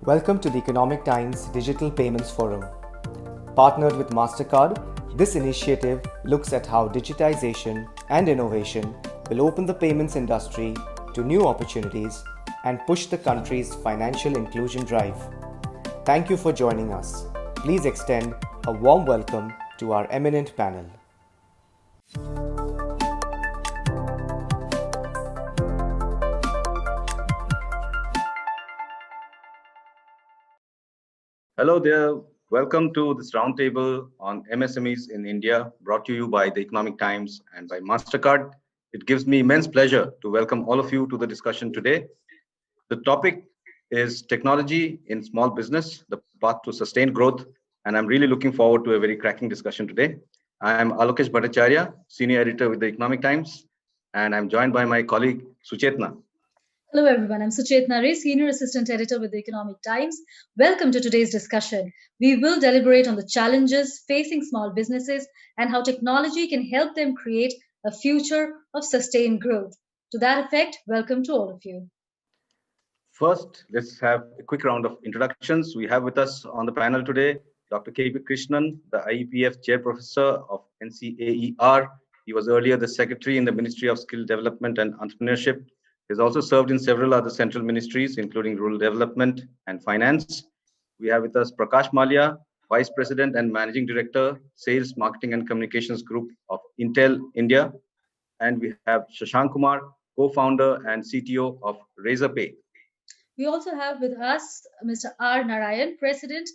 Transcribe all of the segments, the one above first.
Welcome to the Economic Times Digital Payments Forum. Partnered with Mastercard, this initiative looks at how digitization and innovation will open the payments industry to new opportunities and push the country's financial inclusion drive. Thank you for joining us. Please extend a warm welcome to our eminent panel. Hello there. Welcome to this roundtable on MSMEs in India, brought to you by the Economic Times and by Mastercard. It gives me immense pleasure to welcome all of you to the discussion today. The topic is technology in small business, the path to sustained growth, and I'm really looking forward to a very cracking discussion today. I am Alokesh Bhattacharyya, Senior Editor with the Economic Times, and I'm joined by my colleague Suchetana. Hello everyone, I'm Suchetana, Senior Assistant Editor with the Economic Times. Welcome to today's discussion. We will deliberate on the challenges facing small businesses and how technology can help them create a future of sustained growth. To that effect, welcome to all of you. First, let's have a quick round of introductions. We have with us on the panel today Dr. Krishnan, the IEPF Chair Professor of NCAER. He was earlier the Secretary in the Ministry of Skill Development and Entrepreneurship. He has also served in several other central ministries, including Rural Development and Finance. We have with us Prakash Mallya, Vice President and Managing Director, Sales, Marketing and Communications Group of Intel India. And we have Shashank Kumar, co-founder and CTO of Razorpay. We also have with us Mr. R. Narayan, President,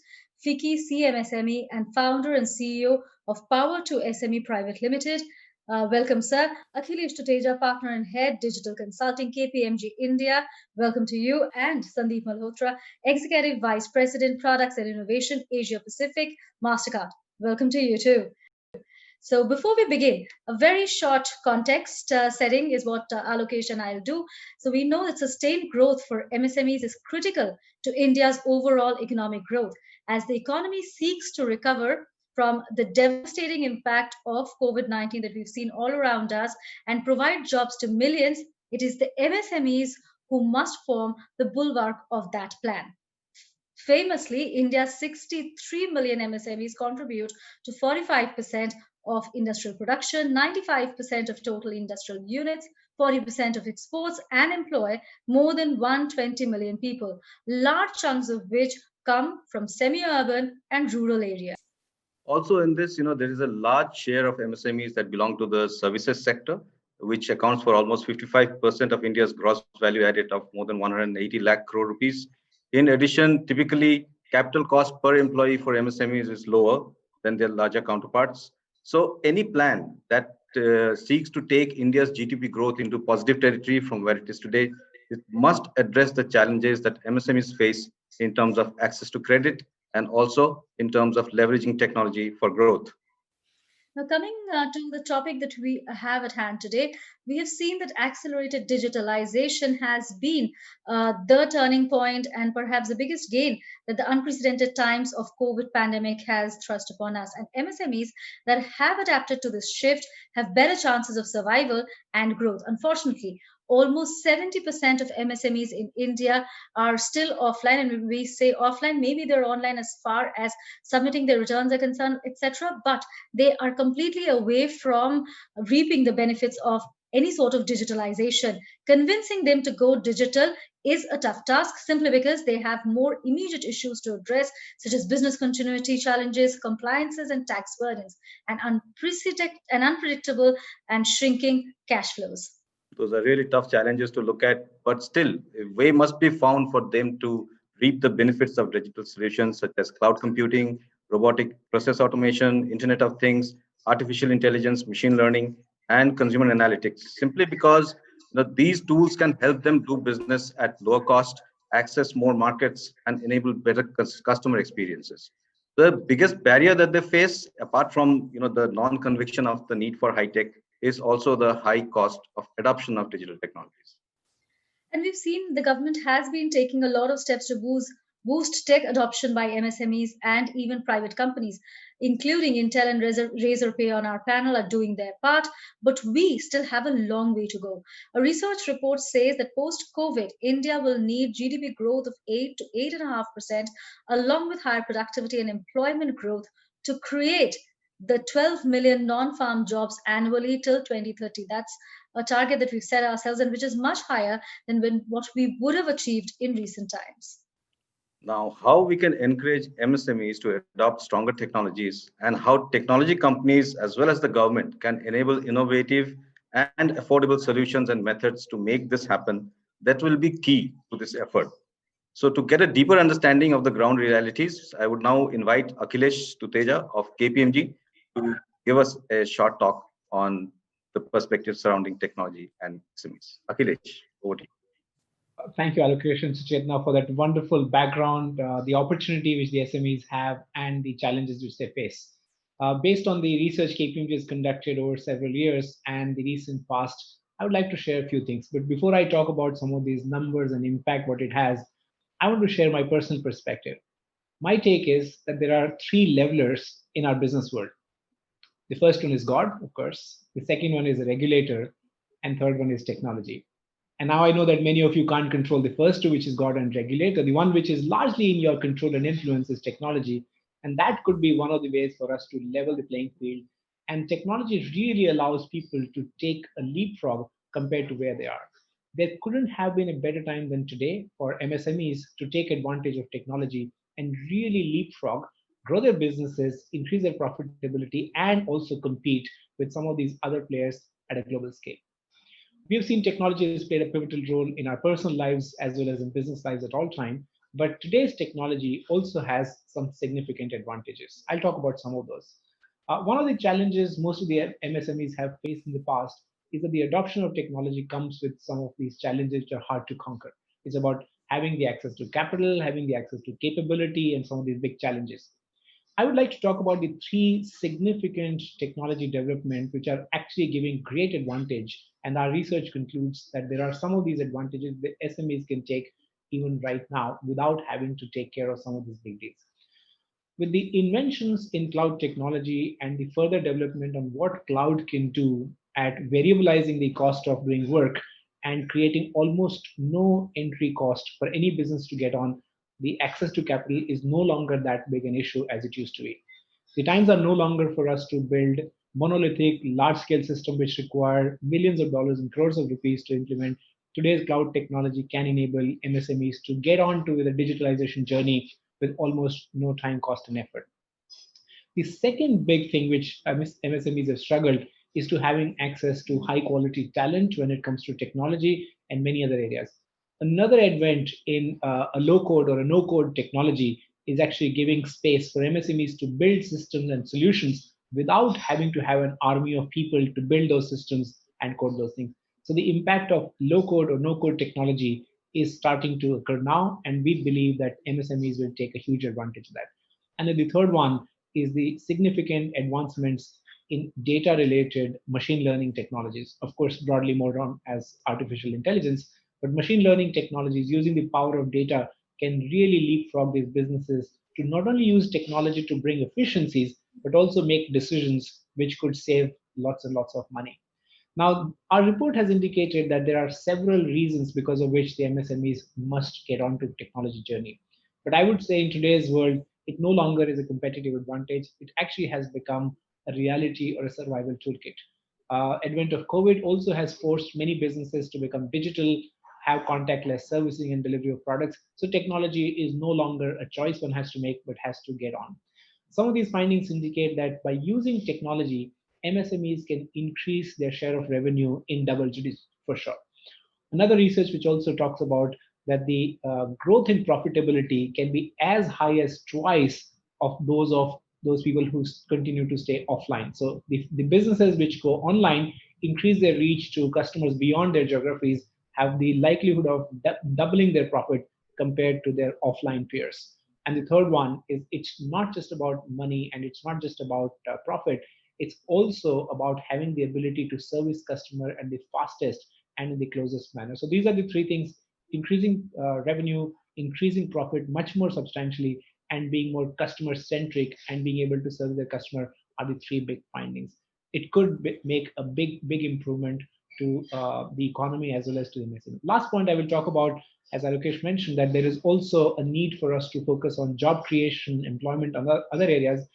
FICCI CMSME and founder and CEO of Power to SME Private Limited. Welcome, sir. Akhilesh Tuteja, Partner and Head, Digital Consulting, KPMG India. Welcome to you. And Sandeep Malhotra, Executive Vice President, Products and Innovation, Asia Pacific, Mastercard. Welcome to you too. So before we begin, a very short context setting is what Alokesh and I will do. So we know that sustained growth for MSMEs is critical to India's overall economic growth. As the economy seeks to recover from the devastating impact of COVID-19 that we've seen all around us and provide jobs to millions, it is the MSMEs who must form the bulwark of that plan. Famously, India's 63 million MSMEs contribute to 45% of industrial production, 95% of total industrial units, 40% of exports, and employ more than 120 million people, large chunks of which come from semi-urban and rural areas. Also in this, there is a large share of MSMEs that belong to the services sector, which accounts for almost 55% of India's gross value added of more than 180 lakh crore rupees. In addition, typically, capital cost per employee for MSMEs is lower than their larger counterparts. So any plan that seeks to take India's GDP growth into positive territory from where it is today, it must address the challenges that MSMEs face in terms of access to credit and also in terms of leveraging technology for growth. Now, coming to the topic that we have at hand today, we have seen that accelerated digitalization has been the turning point and perhaps the biggest gain that the unprecedented times of COVID pandemic has thrust upon us. And MSMEs that have adapted to this shift have better chances of survival and growth. Unfortunately, almost 70% of MSMEs in India are still offline. And when we say offline, maybe they're online as far as submitting their returns are concerned, etc. But they are completely away from reaping the benefits of any sort of digitalization. Convincing them to go digital is a tough task simply because they have more immediate issues to address, such as business continuity challenges, compliances, and tax burdens, and unpredictable and shrinking cash flows. Those are really tough challenges to look at, but still, a way must be found for them to reap the benefits of digital solutions such as cloud computing, robotic process automation, Internet of Things, artificial intelligence, machine learning, and consumer analytics, simply because these tools can help them do business at lower cost, access more markets, and enable better customer experiences. The biggest barrier that they face, apart from the non-conviction of the need for high tech, is also the high cost of adoption of digital technologies. And we've seen the government has been taking a lot of steps to boost tech adoption by MSMEs and even private companies, including Intel and Razorpay on our panel are doing their part, but we still have a long way to go. A research report says that post-COVID, India will need GDP growth of 8 to 8.5%, along with higher productivity and employment growth to create the 12 million non-farm jobs annually till 2030. That's a target that we've set ourselves and which is much higher than what we would have achieved in recent times. Now, how we can encourage MSMEs to adopt stronger technologies and how technology companies as well as the government can enable innovative and affordable solutions and methods to make this happen, that will be key to this effort. So to get a deeper understanding of the ground realities, I would now invite Akhilesh Tuteja of KPMG to give us a short talk on the perspective surrounding technology and SMEs. Akhilesh, over to you. Thank you, Alokesh and Suchetana, for that wonderful background, the opportunity which the SMEs have, and the challenges which they face. Based on the research KPMG has conducted over several years and the recent past, I would like to share a few things. But before I talk about some of these numbers and impact what it has, I want to share my personal perspective. My take is that there are three levelers in our business world. The first one is God, of course. The second one is a regulator. And third one is technology. And now I know that many of you can't control the first two, which is God and regulator. The one which is largely in your control and influence is technology. And that could be one of the ways for us to level the playing field. And technology really allows people to take a leapfrog compared to where they are. There couldn't have been a better time than today for MSMEs to take advantage of technology and really leapfrog, grow their businesses, increase their profitability, and also compete with some of these other players at a global scale. We have seen technology has played a pivotal role in our personal lives as well as in business lives at all time. But today's technology also has some significant advantages. I'll talk about some of those. One of the challenges most of the MSMEs have faced in the past is that the adoption of technology comes with some of these challenges which are hard to conquer. It's about having the access to capital, having the access to capability, and some of these big challenges. I would like to talk about the three significant technology development which are actually giving great advantage. And our research concludes that there are some of these advantages that SMEs can take even right now without having to take care of some of these big deals. With the inventions in cloud technology and the further development on what cloud can do at variabilizing the cost of doing work and creating almost no entry cost for any business to get on, the access to capital is no longer that big an issue as it used to be. The times are no longer for us to build monolithic, large-scale systems which require millions of dollars and crores of rupees to implement. Today's cloud technology can enable MSMEs to get on to the digitalization journey with almost no time, cost, and effort. The second big thing which MSMEs have struggled is to having access to high quality talent when it comes to technology and many other areas. Another advent in a low code or a no code technology is actually giving space for MSMEs to build systems and solutions without having to have an army of people to build those systems and code those things. So the impact of low code or no code technology is starting to occur now, and we believe that MSMEs will take a huge advantage of that. And then the third one is the significant advancements in data-related machine learning technologies. Of course, broadly more known as artificial intelligence, but machine learning technologies using the power of data can really leapfrog these businesses to not only use technology to bring efficiencies, but also make decisions which could save lots and lots of money. Now, our report has indicated that there are several reasons because of which the MSMEs must get onto the technology journey. But I would say in today's world, it no longer is a competitive advantage. It actually has become a reality or a survival toolkit. Advent of COVID also has forced many businesses to become digital, have contactless servicing and delivery of products. So technology is no longer a choice one has to make, but has to get on. Some of these findings indicate that by using technology, MSMEs can increase their share of revenue in double digits for sure. Another research which also talks about that the growth in profitability can be as high as twice of those people who continue to stay offline. So the businesses which go online increase their reach to customers beyond their geographies, have the likelihood of doubling their profit compared to their offline peers. And the third one is it's not just about money and it's not just about profit. It's also about having the ability to service customer at the fastest and in the closest manner. So these are the three things: increasing revenue, increasing profit much more substantially, and being more customer centric and being able to serve their customer are the three big findings. It could make a big improvement to the economy as well as to the MSME. Last point I will talk about, as Alokesh mentioned, that there is also a need for us to focus on job creation, employment, and other areas.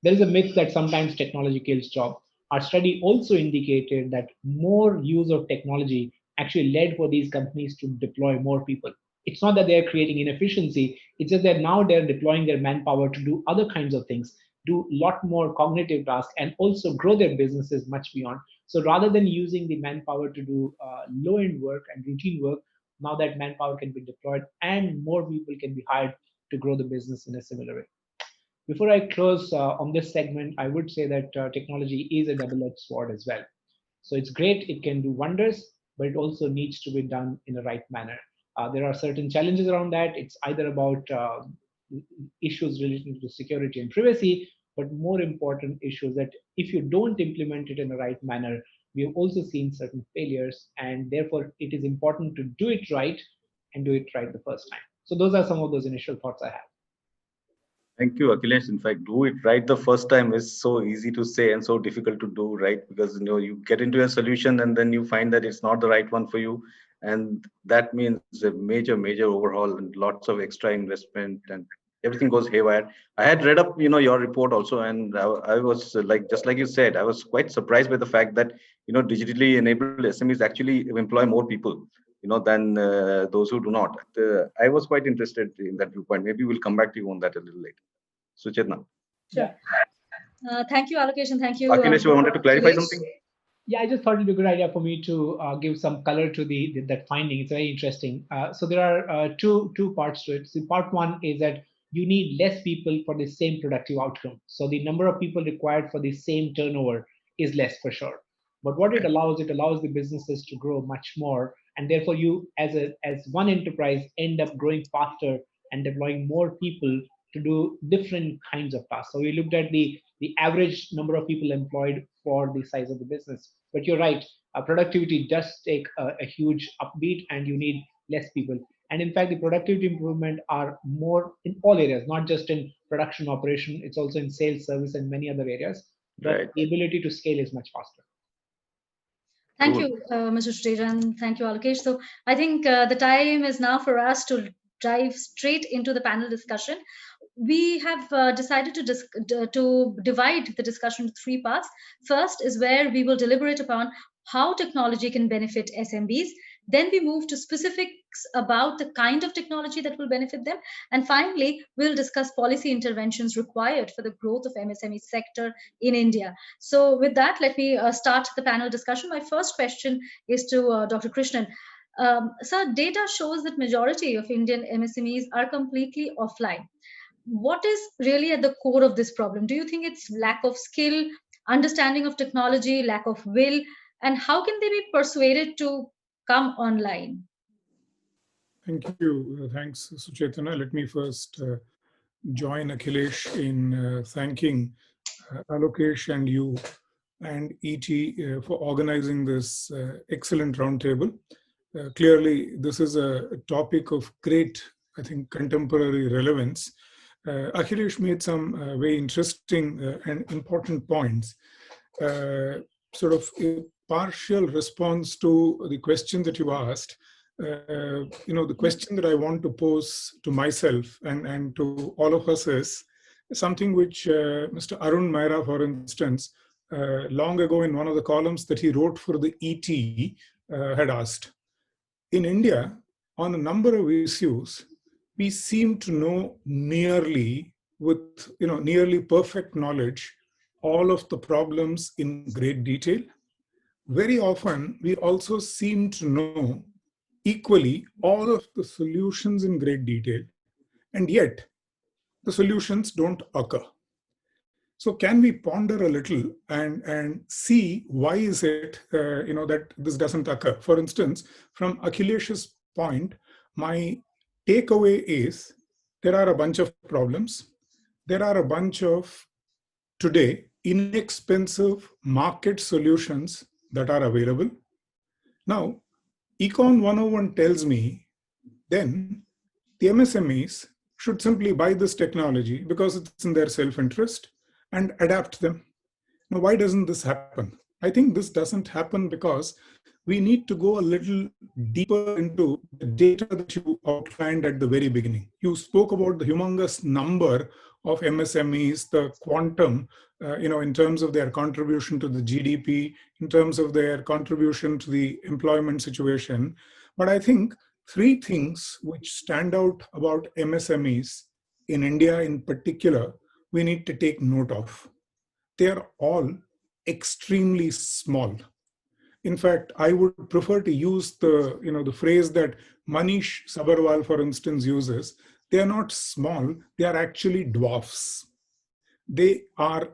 There is a myth that sometimes technology kills job. Our study also indicated that more use of technology actually led for these companies to deploy more people. It's not that they're creating inefficiency, it's just that now they're deploying their manpower to do other kinds of things, do a lot more cognitive tasks, and also grow their businesses much beyond. So rather than using the manpower to do low-end work and routine work, now that manpower can be deployed and more people can be hired to grow the business in a similar way. Before I close on this segment, I would say that technology is a double-edged sword as well. So it's great, it can do wonders, but it also needs to be done in the right manner. There are certain challenges around that. It's either about issues related to security and privacy, but more important issues that if you don't implement it in the right manner, we have also seen certain failures, and therefore it is important to do it right and do it right the first time. So those are some of those initial thoughts I have. Thank you, Akhilesh. In fact, do it right the first time is so easy to say and so difficult to do, right? Because you get into a solution and then you find that it's not the right one for you, and that means a major overhaul and lots of extra investment, and everything goes haywire. I had read up, your report also, and I was like, just like you said, I was quite surprised by the fact that digitally enabled SMEs actually employ more people, than those who do not. I was quite interested in that viewpoint. Maybe we'll come back to you on that a little later. Suchetana. Sure. Thank you, Alokesh, and thank you. Akhilesh, you wanted to clarify Akhilesh. something? Yeah, I just thought it'd be a good idea for me to give some color to that finding. It's very interesting. So there are two parts to it. So part one is that you need less people for the same productive outcome. So the number of people required for the same turnover is less for sure. But what it allows the businesses to grow much more, and therefore you as one enterprise end up growing faster and deploying more people to do different kinds of tasks. So we looked at the average number of people employed for the size of the business. But you're right, productivity does take a huge upbeat, and you need less people. And in fact, the productivity improvement are more in all areas, not just in production operation. It's also in sales, service, and many other areas. But Right. the ability to scale is much faster. Thank you, Mr. Tuteja, and thank you, Alokesh. So I think the time is now for us to dive straight into the panel discussion. We have decided to divide the discussion into three parts. First is where we will deliberate upon how technology can benefit SMBs. Then we move to specifics about the kind of technology that will benefit them. And finally, we'll discuss policy interventions required for the growth of MSME sector in India. So with that, let me start the panel discussion. My first question is to Dr. Krishnan. Sir, data shows that majority of Indian MSMEs are completely offline. What is really at the core of this problem? Do you think it's lack of skill, understanding of technology, lack of will, and how can they be persuaded to come online? Thank you. Thanks, Suchetana. Let me first join Akhilesh in thanking Alokesh and you and ET for organizing this excellent roundtable. Clearly, this is a topic of great, I think, contemporary relevance. Akhilesh made some very interesting and important points. Sort of a partial response to the question that you asked. The question that I want to pose to myself and to all of us is something which Mr. Arun Maira, for instance, long ago in one of the columns that he wrote for the ET had asked. In India, on a number of issues, we seem to know nearly perfect knowledge all of the problems in great detail. Very often, we also seem to know equally all of the solutions in great detail, and yet the solutions don't occur. So can we ponder a little and see why is it that this doesn't occur? For instance, from Akhilesh's point, my takeaway is there are a bunch of problems. There are a bunch of, today, inexpensive market solutions that are available. Now, Econ 101 tells me then the MSMEs should simply buy this technology because it's in their self-interest and adapt them. Now, why doesn't this happen? I think this doesn't happen because we need to go a little deeper into the data that you outlined at the very beginning. You spoke about the humongous number of MSMEs, the quantum, in terms of their contribution to the GDP, in terms of their contribution to the employment situation. But I think three things which stand out about MSMEs in India in particular, we need to take note of. They are all extremely small. In fact, I would prefer to use the phrase that Manish Sabarwal, for instance, uses. They are not small, they are actually dwarfs. They are,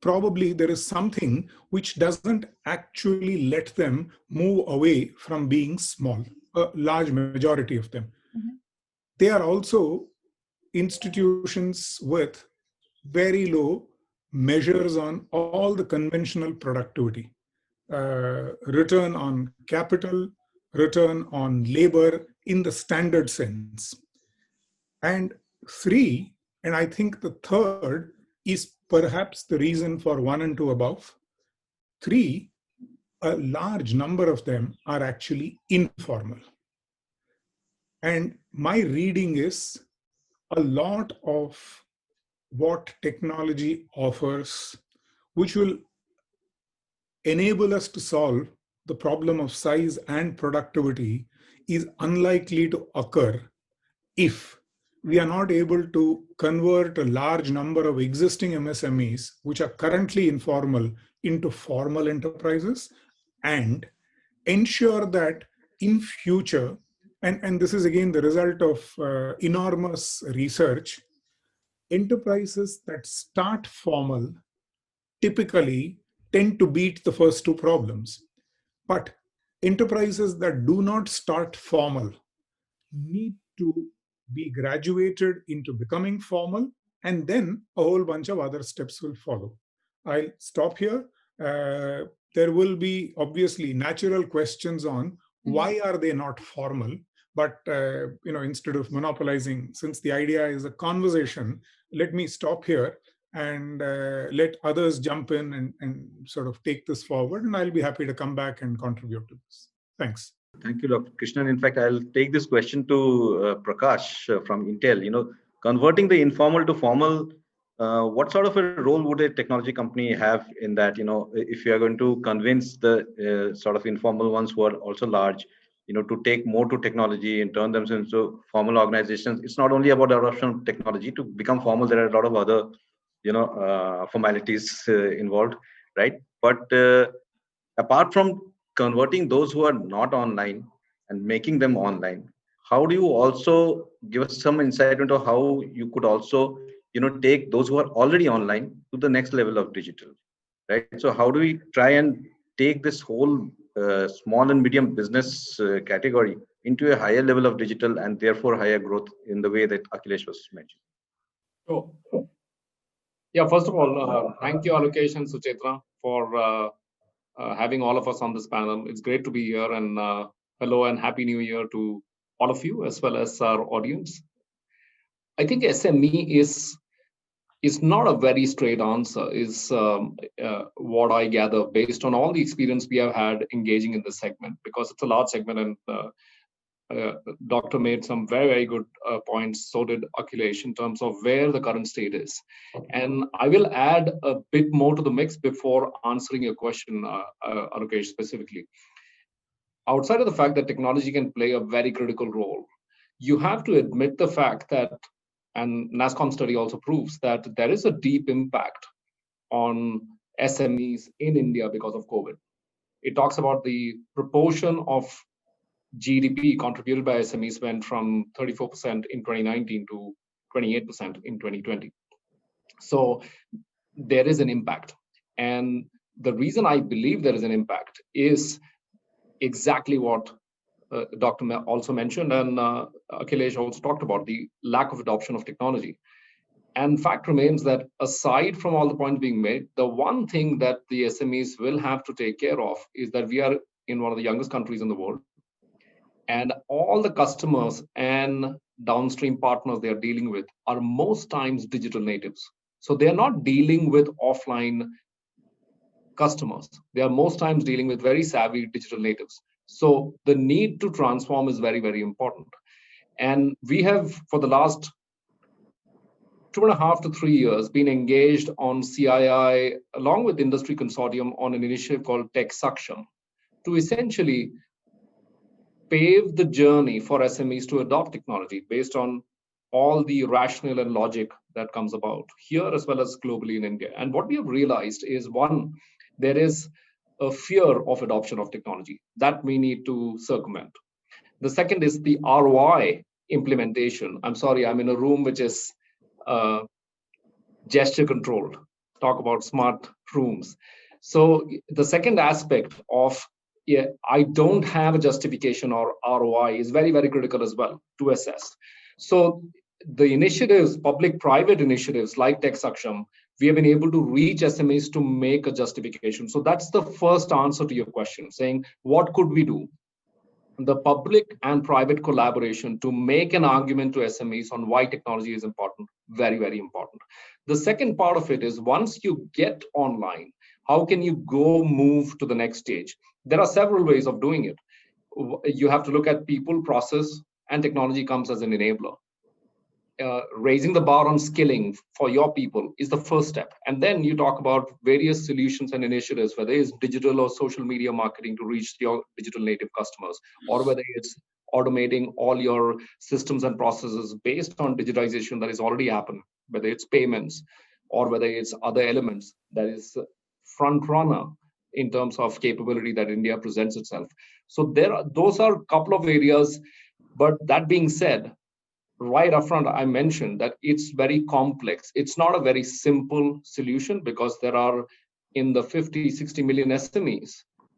probably there is something which doesn't actually let them move away from being small, a large majority of them. Mm-hmm. They are also institutions with very low measures on all the conventional productivity. Return on capital, return on labor in the standard sense. And three, and I think the third is perhaps the reason for 1 and 2 above. Three, a large number of them are actually informal. And my reading is a lot of what technology offers, which will enable us to solve the problem of size and productivity, is unlikely to occur if we are not able to convert a large number of existing MSMEs, which are currently informal, into formal enterprises, and ensure that in future, and this is again the result of enormous research, enterprises that start formal typically tend to beat the first two problems. But enterprises that do not start formal need to be graduated into becoming formal, and then a whole bunch of other steps will follow. I'll stop here. There will be obviously natural questions on why are they not formal, but instead of monopolizing, since the idea is a conversation, let me stop here and let others jump in and sort of take this forward, and I'll be happy to come back and contribute to this. Thanks. Thank you, Dr. Krishnan. In fact, I'll take this question to Prakash from Intel. Converting the informal to formal, what sort of a role would a technology company have in that? If you are going to convince the sort of informal ones who are also large, to take more to technology and turn themselves into formal organizations. It's not only about the adoption of technology. To become formal, there are a lot of other, formalities involved, right? But apart from converting those who are not online and making them online, how do you also give us some insight into how you could also take those who are already online to the next level of digital, right? So how do we try and take this whole small and medium business category into a higher level of digital and therefore higher growth in the way that Akhilesh was mentioning? Sure. Yeah, first of all, thank you, Alokesh and Suchetana, for having all of us on this panel. It's great to be here, and hello and happy new year to all of you as well as our audience. I think SME is not a very straight answer, is what I gather based on all the experience we have had engaging in this segment, because it's a large segment, and Doctor made some very, very good points. So did Akhilesh in terms of where the current state is. And I will add a bit more to the mix before answering your question, Alokesh, specifically. Outside of the fact that technology can play a very critical role, you have to admit the fact that, and NASCOM study also proves that there is a deep impact on SMEs in India because of COVID. It talks about the proportion of GDP contributed by SMEs went from 34% in 2019 to 28% in 2020. So there is an impact. And the reason I believe there is an impact is exactly what Dr. also mentioned, and Akhilesh also talked about, the lack of adoption of technology. And fact remains that aside from all the points being made, the one thing that the SMEs will have to take care of is that we are in one of the youngest countries in the world. And all the customers and downstream partners they are dealing with are most times digital natives. So they are not dealing with offline customers. They are most times dealing with very savvy digital natives. So the need to transform is very, very important. And we have, for the last 2.5 to 3 years, been engaged on CII along with industry consortium on an initiative called Tech Suction to essentially pave the journey for SMEs to adopt technology based on all the rationale and logic that comes about here as well as globally in India. And what we have realized is, one, there is a fear of adoption of technology that we need to circumvent. The second is the ROI implementation. I'm sorry, I'm in a room which is gesture controlled. Talk about smart rooms. So the second aspect of, yeah, I don't have a justification or ROI is very, very critical as well to assess. So the initiatives, public-private initiatives like Tech Saksham, we have been able to reach SMEs to make a justification. So that's the first answer to your question, saying what could we do? The public and private collaboration to make an argument to SMEs on why technology is important, very, very important. The second part of it is, once you get online, how can you go move to the next stage? There are several ways of doing it. You have to look at people, process, and technology comes as an enabler. Raising the bar on skilling for your people is the first step. And then you talk about various solutions and initiatives, whether it's digital or social media marketing to reach your digital native customers, or whether it's automating all your systems and processes based on digitization that has already happened, whether it's payments or whether it's other elements that is front runner in terms of capability that India presents itself. So those are a couple of areas. But that being said, right up front, I mentioned that it's very complex. It's not a very simple solution because there are, in the 50, 60 million SMEs,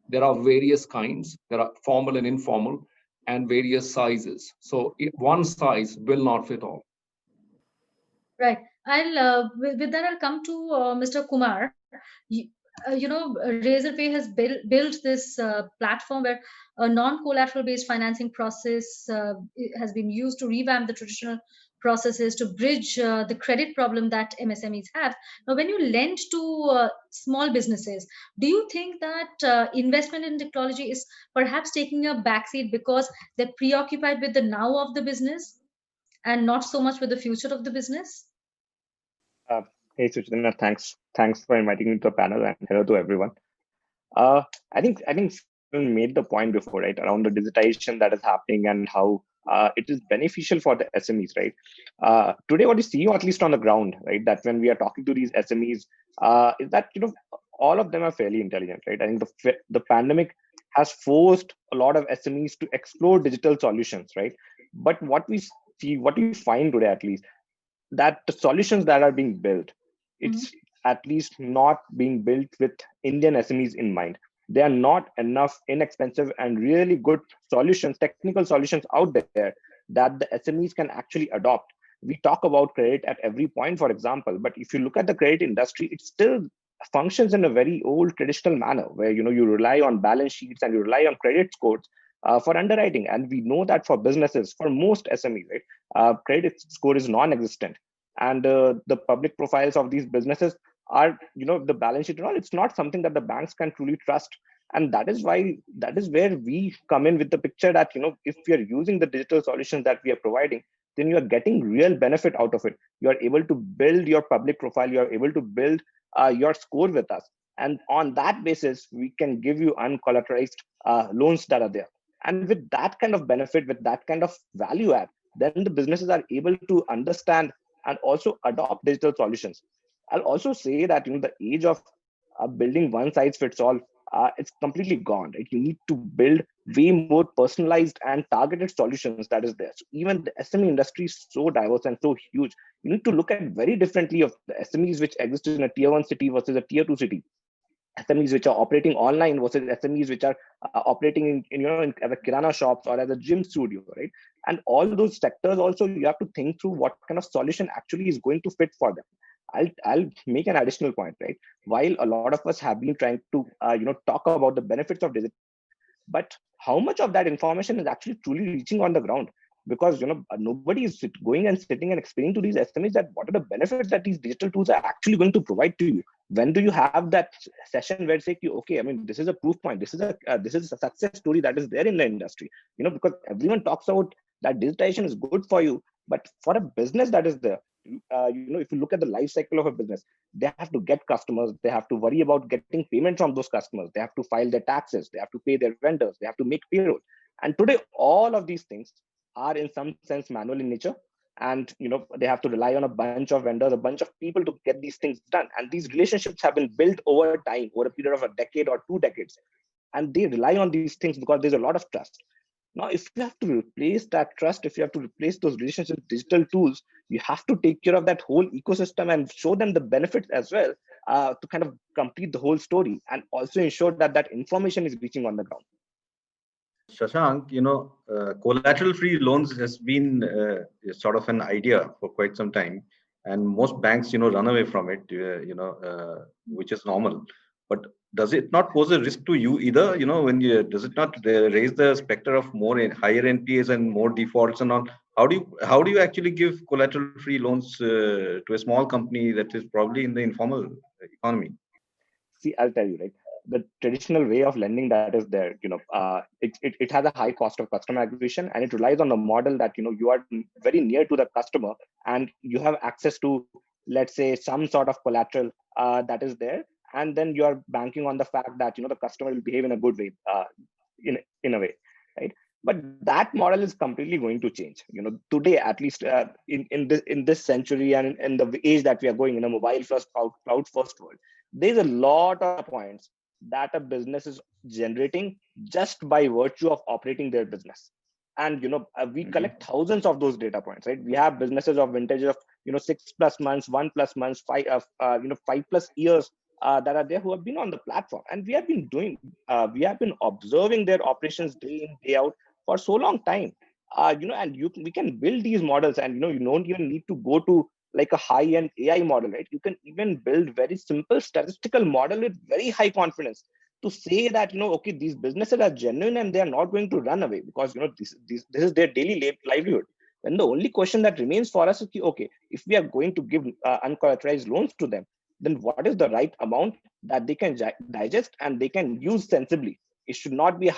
there are various kinds. There are formal and informal and various sizes. So one size will not fit all. Right. With that, I'll come to Mr. Kumar. Razorpay has built this platform where a non-collateral based financing process has been used to revamp the traditional processes to bridge the credit problem that MSMEs have. Now, when you lend to small businesses, do you think that investment in technology is perhaps taking a backseat because they're preoccupied with the now of the business and not so much with the future of the business? Uh, Hey, Suchetana, thanks for inviting me to the panel, and hello to everyone. I think Stephen made the point before, right, around the digitization that is happening and how it is beneficial for the SMEs, right? Today, what you see, or at least on the ground, right, that when we are talking to these SMEs, is that all of them are fairly intelligent, right? I think the pandemic has forced a lot of SMEs to explore digital solutions, right? But what we find today, at least, that the solutions that are being built, it's at least not being built with Indian SMEs in mind. There are not enough inexpensive and really good solutions, technical solutions out there that the SMEs can actually adopt. We talk about credit at every point, for example, but if you look at the credit industry, it still functions in a very old traditional manner where you rely on balance sheets and you rely on credit scores for underwriting. And we know that for businesses, for most SMEs, right, credit score is non-existent. And the public profiles of these businesses are, the balance sheet and all, it's not something that the banks can truly trust. And that is where we come in with the picture that, if we are using the digital solutions that we are providing, then you are getting real benefit out of it. You are able to build your public profile. You are able to build your score with us. And on that basis, we can give you uncollateralized loans that are there. And with that kind of benefit, with that kind of value add, then the businesses are able to understand and also adopt digital solutions. I'll also say that the age of building one size fits all, it's completely gone. Right? You need to build way more personalized and targeted solutions that is there. So even the SME industry is so diverse and so huge. You need to look at very differently of the SMEs which exist in a tier 1 city versus a tier 2 city. SMEs which are operating online versus SMEs which are operating in as a kirana shops or as a gym studio, right? And all those sectors also, you have to think through what kind of solution actually is going to fit for them. I'll make an additional point, right? While a lot of us have been trying to talk about the benefits of digital, but how much of that information is actually truly reaching on the ground? Because nobody is going and sitting and explaining to these SMEs that what are the benefits that these digital tools are actually going to provide to you. When do you have that session where say, okay, I mean, this is a proof point, this is a success story that is there in the industry, because everyone talks about that digitization is good for you, but for a business that is there, if you look at the life cycle of a business, they have to get customers, they have to worry about getting payment from those customers, they have to file their taxes, they have to pay their vendors, they have to make payroll. And today, all of these things are in some sense manual in nature. And they have to rely on a bunch of vendors, a bunch of people to get these things done. And these relationships have been built over time, over a period of a decade or 2 decades. And they rely on these things because there's a lot of trust. Now, if you have to replace that trust, if you have to replace those relationships with digital tools, you have to take care of that whole ecosystem and show them the benefits as well, to kind of complete the whole story and also ensure that that information is reaching on the ground. Shashank, collateral-free loans has been sort of an idea for quite some time, and most banks, run away from it, which is normal. But does it not pose a risk to you either? Does it not raise the specter of higher NPAs and more defaults and all? How do you actually give collateral-free loans to a small company that is probably in the informal economy? See, I'll tell you, right? The traditional way of lending that is there, it has a high cost of customer acquisition, and it relies on the model that you are very near to the customer and you have access to, let's say, some sort of collateral that is there, and then you are banking on the fact that the customer will behave in a good way, in a way, right? But that model is completely going to change. Today, at least in this century and in the age that we are going, in a mobile first, cloud first world, there's a lot of points that a business is generating just by virtue of operating their business. And we collect thousands of those data points, right? We have businesses of vintage of 6+ months, 1+ months, 5+ years that are there, who have been on the platform, and we have been observing their operations day in, day out for so long time. And we can build these models, and you don't even need to go to like a high-end AI model, right? You can even build very simple statistical model with very high confidence to say that okay, these businesses are genuine and they are not going to run away, because this is their daily livelihood. Then the only question that remains for us is, okay, if we are going to give uncollateralized loans to them, then what is the right amount that they can digest and they can use sensibly? It should not be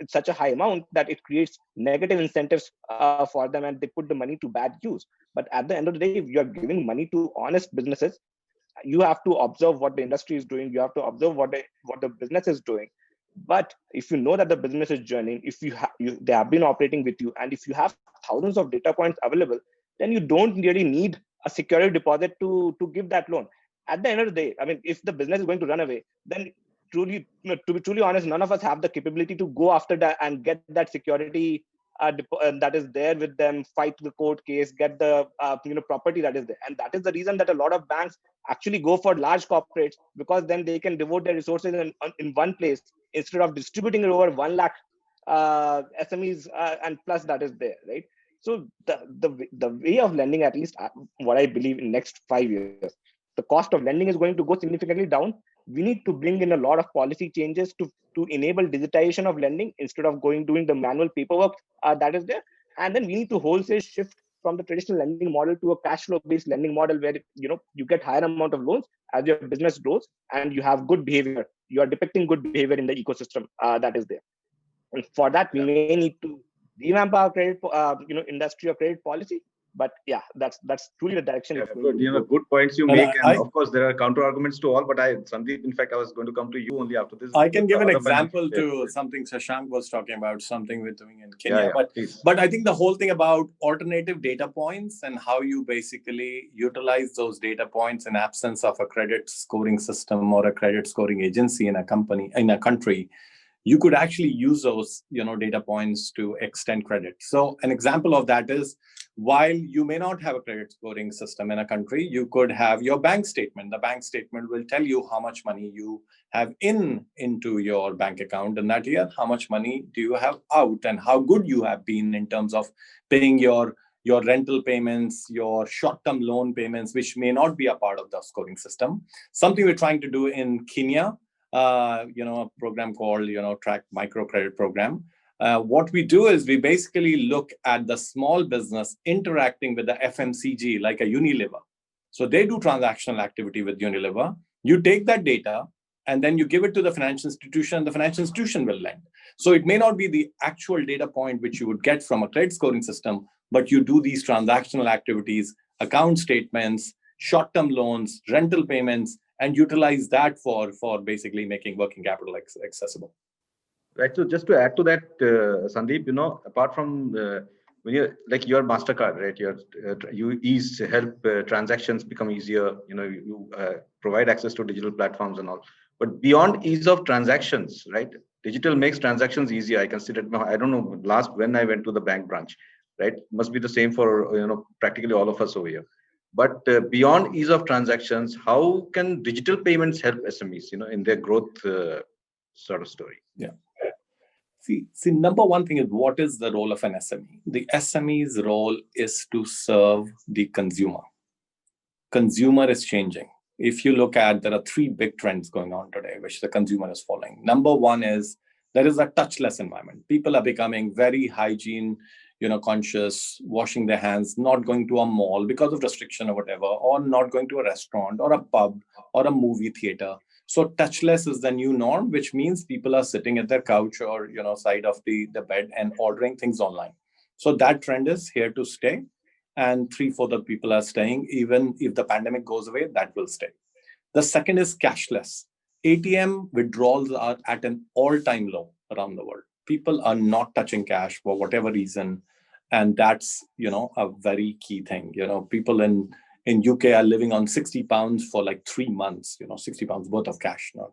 such a high amount that it creates negative incentives for them and they put the money to bad use. But at the end of the day, if you are giving money to honest businesses, you have to observe what the industry is doing. You have to observe what the business is doing. But if you know that the business is journeying, if they have been operating with you, and if you have thousands of data points available, then you don't really need a security deposit to give that loan. At the end of the day, I mean, if the business is going to run away, then to be truly honest, none of us have the capability to go after that and get that security that is there with them, fight the court case, get the property that is there. And that is the reason that a lot of banks actually go for large corporates, because then they can devote their resources in one place instead of distributing it over 1 lakh SMEs and plus that is there, right? So the way of lending, at least what I believe, in next 5 years, the cost of lending is going to go significantly down. We need to bring in a lot of policy changes to enable digitization of lending instead of doing the manual paperwork that is there. And then we need to wholesale shift from the traditional lending model to a cash flow based lending model, where you get higher amount of loans as your business grows and you have good behavior. You are depicting good behavior in the ecosystem that is there. And for that, we may need to revamp our credit industry or credit policy. But yeah, that's truly the direction. Good points you make, and of course there are counter arguments to all. But Sandeep, in fact, I was going to come to you only after this. I can give an example to something Shashank was talking about, something we're doing in Kenya. But I think the whole thing about alternative data points and how you basically utilize those data points in absence of a credit scoring system or a credit scoring agency in a country, you could actually use those data points to extend credit. So an example of that is, while you may not have a credit scoring system in a country, you could have your bank statement. The bank statement will tell you how much money you have into your bank account in that year, how much money do you have out, and how good you have been in terms of paying your rental payments, your short-term loan payments, which may not be a part of the scoring system. Something we're trying to do in Kenya a program called, Track Microcredit Program. What we do is we basically look at the small business interacting with the FMCG, like a Unilever. So they do transactional activity with Unilever. You take that data and then you give it to the financial institution, the financial institution will lend. So it may not be the actual data point which you would get from a credit scoring system, but you do these transactional activities, account statements, short-term loans, rental payments, and utilize that for basically making working capital accessible. Right. So just to add to that, Sandeep, apart from when you're like your Mastercard, right? You help transactions become easier. You provide access to digital platforms and all. But beyond ease of transactions, right? Digital makes transactions easier. I consider, I don't know, last when I went to the bank branch, right? Must be the same for practically all of us over here. But beyond ease of transactions, how can digital payments help SMEs, in their growth sort of story? Yeah. See, number one thing is, what is the role of an SME? The SME's role is to serve the consumer. Consumer is changing. If you look at, there are three big trends going on today, which the consumer is following. Number one is there is a touchless environment. People are becoming very hygiene, conscious, washing their hands, not going to a mall because of restriction or whatever, or not going to a restaurant or a pub or a movie theater. So touchless is the new norm, which means people are sitting at their couch or, side of the bed and ordering things online. So that trend is here to stay. And 3/4 of people are staying. Even if the pandemic goes away, that will stay. The second is cashless. ATM withdrawals are at an all-time low around the world. People are not touching cash for whatever reason. And that's, a very key thing. People in UK are living on 60 pounds for like 3 months, 60 pounds worth of cash, not,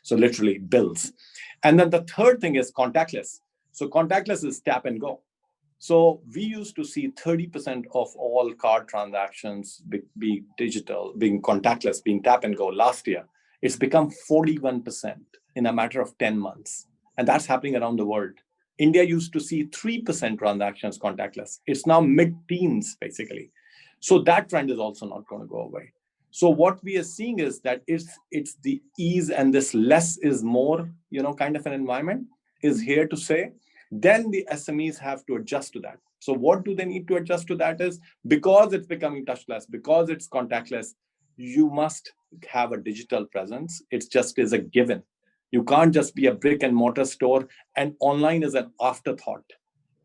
so literally bills. And then the third thing is contactless. So contactless is tap and go. So we used to see 30% of all card transactions be digital, being contactless, being tap and go last year. It's become 41% in a matter of 10 months. And that's happening around the world. India used to see 3% transactions contactless. It's now mid-teens, basically. So that trend is also not going to go away. So what we are seeing is that it's the ease and this less is more, kind of an environment is here to stay. Then the SMEs have to adjust to that. So what do they need to adjust to that is, because it's becoming touchless, because it's contactless, you must have a digital presence. It just is a given. You can't just be a brick and mortar store, and online is an afterthought.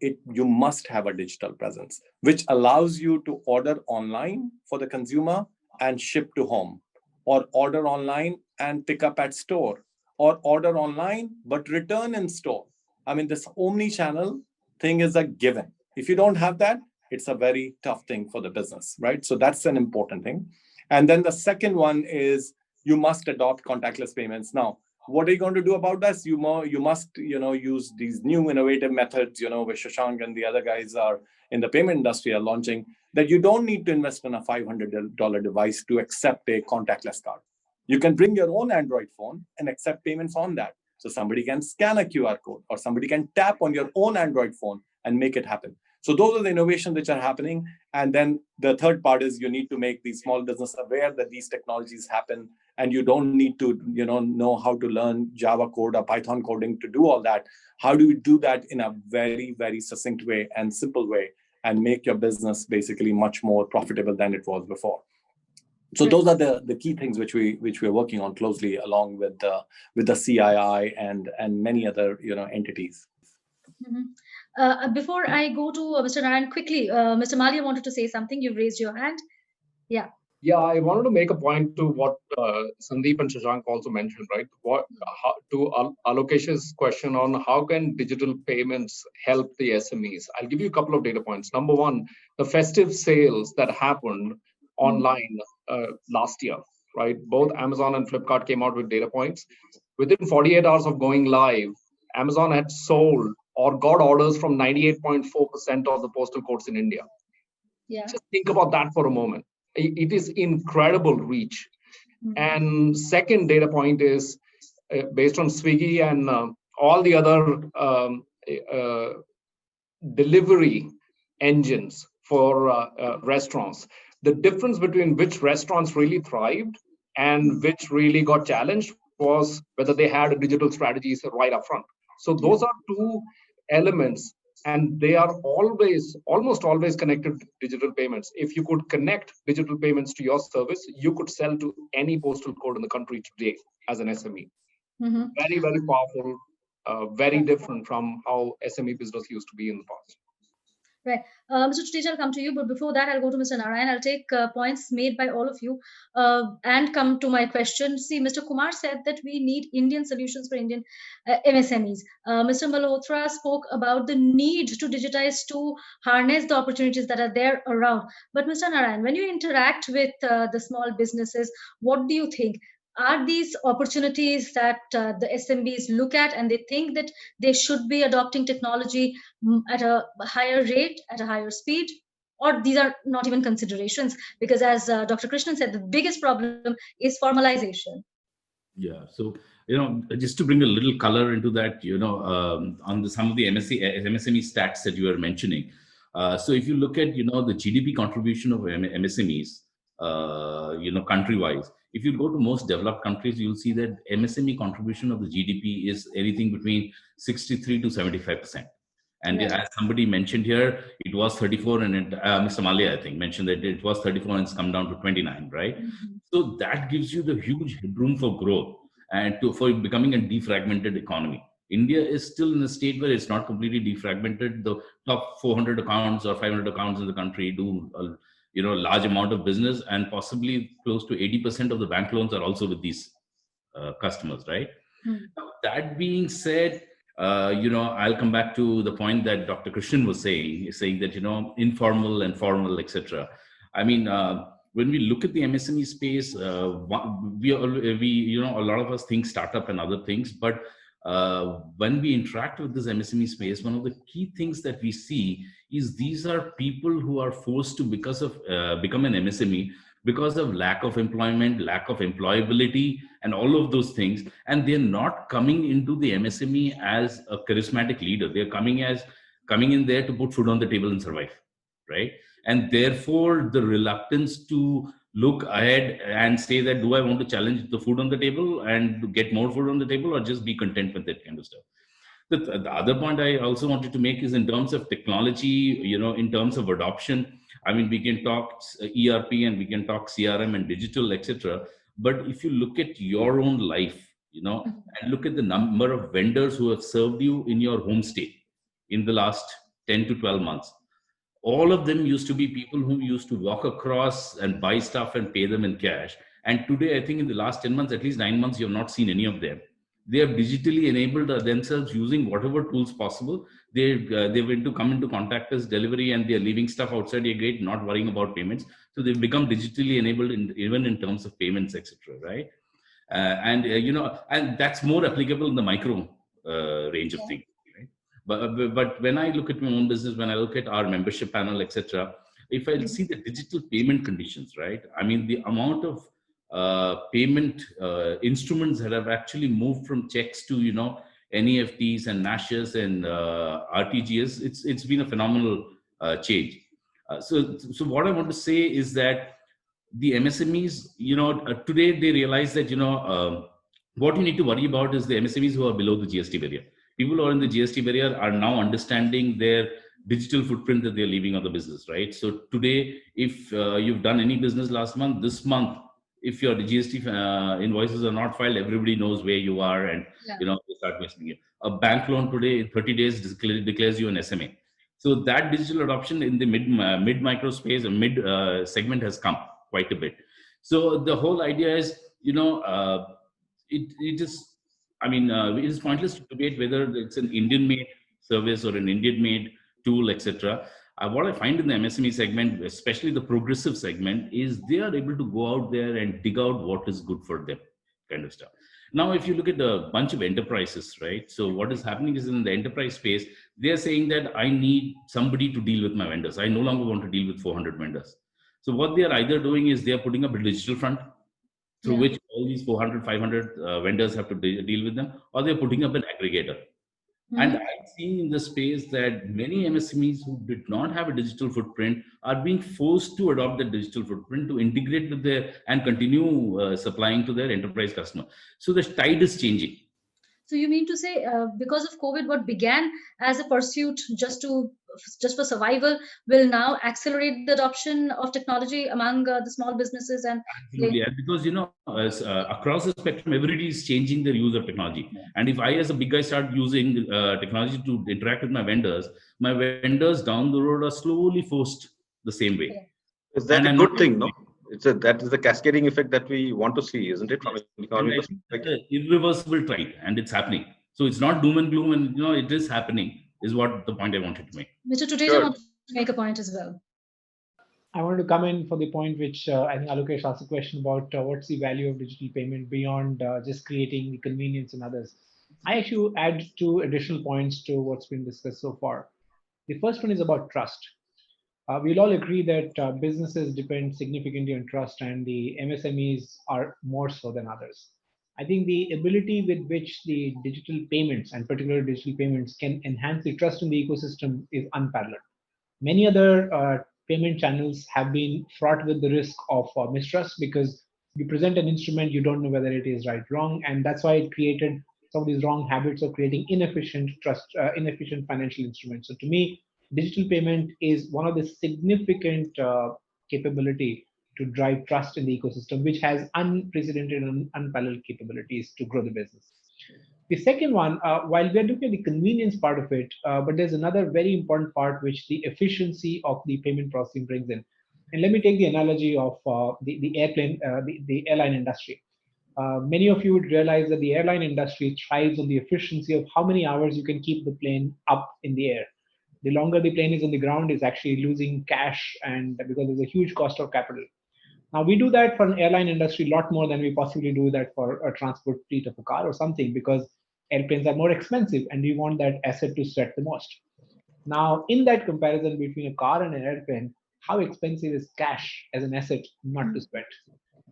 You must have a digital presence, which allows you to order online for the consumer and ship to home, or order online and pick up at store, or order online but return in store. I mean, this omni-channel thing is a given. If you don't have that, it's a very tough thing for the business, right? So that's an important thing. And then the second one is you must adopt contactless payments. Now, what are you going to do about this? You must, use these new innovative methods, where Shashank and the other guys are in the payment industry are launching, that you don't need to invest in a $500 device to accept a contactless card. You can bring your own Android phone and accept payments on that. So somebody can scan a QR code, or somebody can tap on your own Android phone and make it happen. So those are the innovations which are happening. And then the third part is you need to make these small business aware that these technologies happen, and you don't need to, know how to learn Java code or Python coding to do all that. How do we do that in a very, very succinct way and simple way, and make your business basically much more profitable than it was before? So those are the key things which we're working on closely, along with the CII and many other entities. Mm-hmm. Before I go to Mr. Narayan, quickly, Mr. Mallya wanted to say something. You've raised your hand. Yeah. Yeah, I wanted to make a point to what Sandeep and Shashank also mentioned, right? To Alokesh's question on how can digital payments help the SMEs? I'll give you a couple of data points. Number one, the festive sales that happened online last year, right? Both Amazon and Flipkart came out with data points. Within 48 hours of going live, Amazon had sold or got orders from 98.4% of the postal codes in India. Yeah. Just think about that for a moment. It is incredible reach. And second data point is based on Swiggy and all the other delivery engines for restaurants. The difference between which restaurants really thrived and which really got challenged was whether they had digital strategies right up front. So those are two elements, and they are almost always connected to digital payments. If you could connect digital payments to your service, you could sell to any postal code in the country today as an SME. Very, very powerful, very different from how SME business used to be in the past. Right. Mr. Tuteja, I'll come to you, but before that, I'll go to Mr. Narayan. I'll take points made by all of you and come to my question. See, Mr. Kumar said that we need Indian solutions for Indian MSMEs. Mr. Malhotra spoke about the need to digitize to harness the opportunities that are there around. But Mr. Narayan, when you interact with the small businesses, what do you think? Are these opportunities that the SMBs look at and they think that they should be adopting technology at a higher rate, at a higher speed? Or these are not even considerations? Because as Dr. Krishnan said, the biggest problem is formalization. Yeah, so, just to bring a little color into that, on some of the MSME stats that you were mentioning. So if you look at, the GDP contribution of MSMEs, country-wise, if you go to most developed countries, you'll see that MSME contribution of the GDP is anything between 63 to 75%. And as somebody mentioned here, it was 34, and Mr. Mallya, I think, mentioned that it was 34 and it's come down to 29, right? So that gives you the huge headroom for growth and for becoming a defragmented economy. India is still in a state where it's not completely defragmented. The top 400 accounts or 500 accounts in the country do a large amount of business, and possibly close to 80% of the bank loans are also with these customers, right? Now, that being said, I'll come back to the point that Dr. Krishnan was saying that, informal and formal, etc. I mean, when we look at the MSME space, we a lot of us think startup and other things, but when we interact with this MSME space, one of the key things that we see is these are people who are forced to, become an MSME because of lack of employment, lack of employability, and all of those things. And they're not coming into the MSME as a charismatic leader. They're coming in there to put food on the table and survive, right? And therefore, the reluctance to look ahead and say that, do I want to challenge the food on the table and to get more food on the table, or just be content with that kind of stuff? The other point I also wanted to make is in terms of technology, in terms of adoption. I mean, we can talk ERP and we can talk CRM and digital, etc. But if you look at your own life, and look at the number of vendors who have served you in your home state in the last 10 to 12 months, all of them used to be people who used to walk across and buy stuff and pay them in cash. And today, I think in the last 10 months, at least 9 months, you have not seen any of them. They have digitally enabled themselves using whatever tools possible. They went to come into contactless delivery, and they're leaving stuff outside your gate, not worrying about payments. So they've become digitally enabled even in terms of payments, etc. Right? And that's more applicable in the micro range of things. Right? But when I look at my own business, when I look at our membership panel, etc., if I see the digital payment conditions, right? I mean, the amount of payment instruments that have actually moved from checks to NEFTs and NASHs and RTGS, it's been a phenomenal change. So what I want to say is that the MSMEs, today they realize that what you need to worry about is the MSMEs who are below the GST barrier. People who are in the GST barrier are now understanding their digital footprint that they're leaving on the business, right? So today, if you've done any business last month, this month, if your GST invoices are not filed, everybody knows where you are, and they start messaging you. A bank loan today in 30 days declares you an SMA. So that digital adoption in the mid micro space and mid segment has come quite a bit. So the whole idea is, it is pointless to debate whether it's an Indian-made service or an Indian-made tool, etc. What I find in the MSME segment, especially the progressive segment, is they are able to go out there and dig out what is good for them, kind of stuff. Now, if you look at a bunch of enterprises, right? So what is happening is in the enterprise space, they are saying that I need somebody to deal with my vendors. I no longer want to deal with 400 vendors. So what they are either doing is they are putting up a digital front through which all these 400, 500 vendors have to deal with them, or they're putting up an aggregator. And I see in the space that many MSMEs who did not have a digital footprint are being forced to adopt the digital footprint to integrate with their and continue supplying to their enterprise customer. So the tide is changing. So you mean to say, because of COVID, what began as a pursuit just for survival will now accelerate the adoption of technology among the small businesses and absolutely, because across the spectrum, everybody is changing their use of technology. And if I, as a big guy, start using technology to interact with my vendors down the road are slowly forced the same way. Is that a good thing? No, that is the cascading effect that we want to see, isn't it? From an economic perspective, irreversible trend, and it's happening. So it's not doom and gloom, and it is happening. Is what the point I wanted to make. Mr. Tuteja wants to make a point as well. I want to come in for the point which I think Alokesh asked a question about what's the value of digital payment beyond just creating the convenience in others. I actually add 2 additional points to what's been discussed so far. The first one is about trust. We'll all agree that businesses depend significantly on trust, and the MSMEs are more so than others. I think the ability with which the digital payments, and particularly digital payments, can enhance the trust in the ecosystem is unparalleled. Many other payment channels have been fraught with the risk of mistrust, because you present an instrument, you don't know whether it is right or wrong, and that's why it created some of these wrong habits of creating inefficient financial instruments. So to me, digital payment is one of the significant capability to drive trust in the ecosystem, which has unprecedented and unparalleled capabilities to grow the business. The second one, while we're looking at the convenience part of it, but there's another very important part which the efficiency of the payment processing brings in. And let me take the analogy of the airline industry. Many of you would realize that the airline industry thrives on the efficiency of how many hours you can keep the plane up in the air. The longer the plane is on the ground, is actually losing cash, and because there's a huge cost of capital. Now, we do that for an airline industry a lot more than we possibly do that for a transport fleet of a car or something, because airplanes are more expensive and we want that asset to sweat the most. Now, in that comparison between a car and an airplane, how expensive is cash as an asset not to sweat?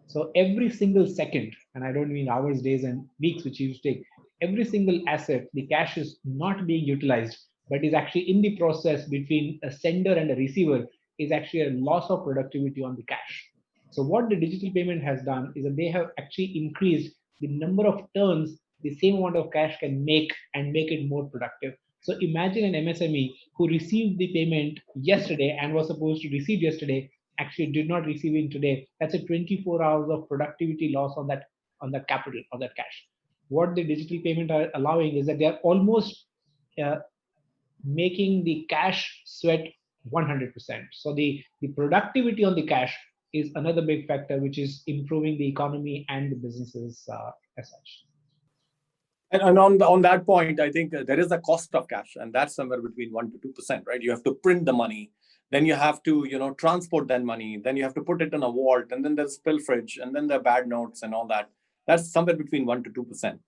So every single second, and I don't mean hours, days, and weeks, which you take, every single asset, the cash is not being utilized, but is actually in the process between a sender and a receiver, is actually a loss of productivity on the cash. So what the digital payment has done is that they have actually increased the number of turns the same amount of cash can make, and make it more productive. So imagine an MSME who received the payment yesterday and was supposed to receive yesterday, actually did not receive it today. That's a 24 hours of productivity loss on that capital, on that cash. What the digital payment are allowing is that they are almost making the cash sweat 100%. So the productivity on the cash is another big factor, which is improving the economy and the businesses as such. And on that point, I think there is a cost of cash, and that's somewhere between 1% to 2%, right? You have to print the money, then you have to transport that money, then you have to put it in a vault, and then there's pilferage, and then there are bad notes and all that. That's somewhere between 1% to 2%.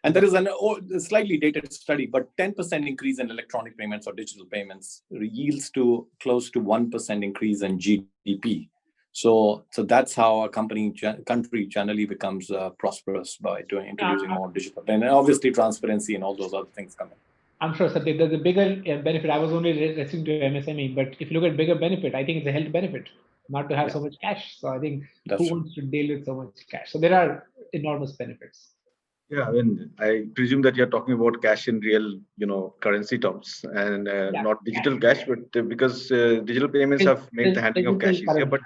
And there is a slightly dated study, but 10% increase in electronic payments or digital payments yields to close to 1% increase in GDP. So that's how a country generally becomes prosperous, by introducing more digital. And obviously transparency and all those other things come in. I'm sure, Sandeep, there's a bigger benefit. I was only referring to MSME, but if you look at bigger benefit, I think it's a health benefit, not to have so much cash. So I think who wants to deal with so much cash? So there are enormous benefits. Yeah, I mean, I presume that you're talking about cash in real, currency terms, and not digital cash, but because digital payments have made the handling of cash easier. But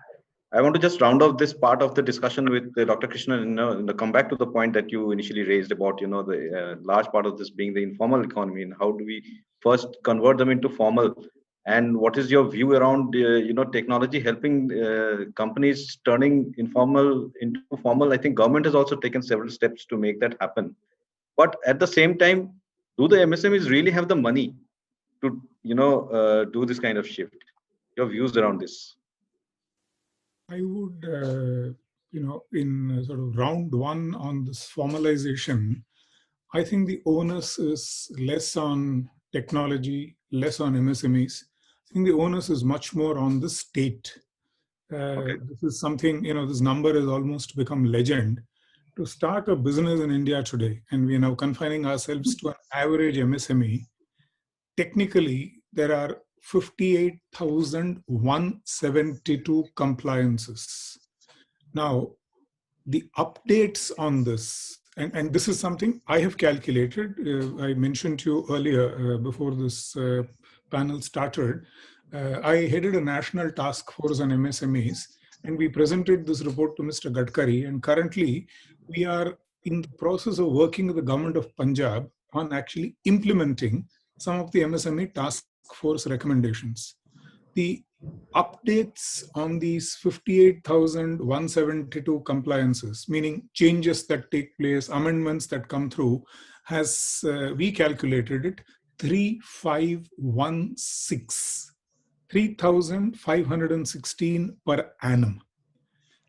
I want to just round off this part of the discussion with Dr. Krishnan and come back to the point that you initially raised about, the large part of this being the informal economy, and how do we first convert them into formal, and what is your view around, technology helping companies turning informal into formal? I think government has also taken several steps to make that happen. But at the same time, do the MSMEs really have the money to, do this kind of shift? Your views around this? I would, in sort of round one on this formalization, I think the onus is less on technology, less on MSMEs. I think the onus is much more on the state. This is something, this number has almost become legend. to start a business in India today, and we are now confining ourselves to an average MSME, technically there are 58,172 compliances. Now, the updates on this, and this is something I have calculated. I mentioned to you earlier before this panel started. I headed a national task force on MSMEs, and we presented this report to Mr. Gadkari. And currently, we are in the process of working with the government of Punjab on actually implementing some of the MSME task force recommendations. The updates on these 58,172 compliances, meaning changes that take place, amendments that come through, has, we calculated it, 3,516 per annum.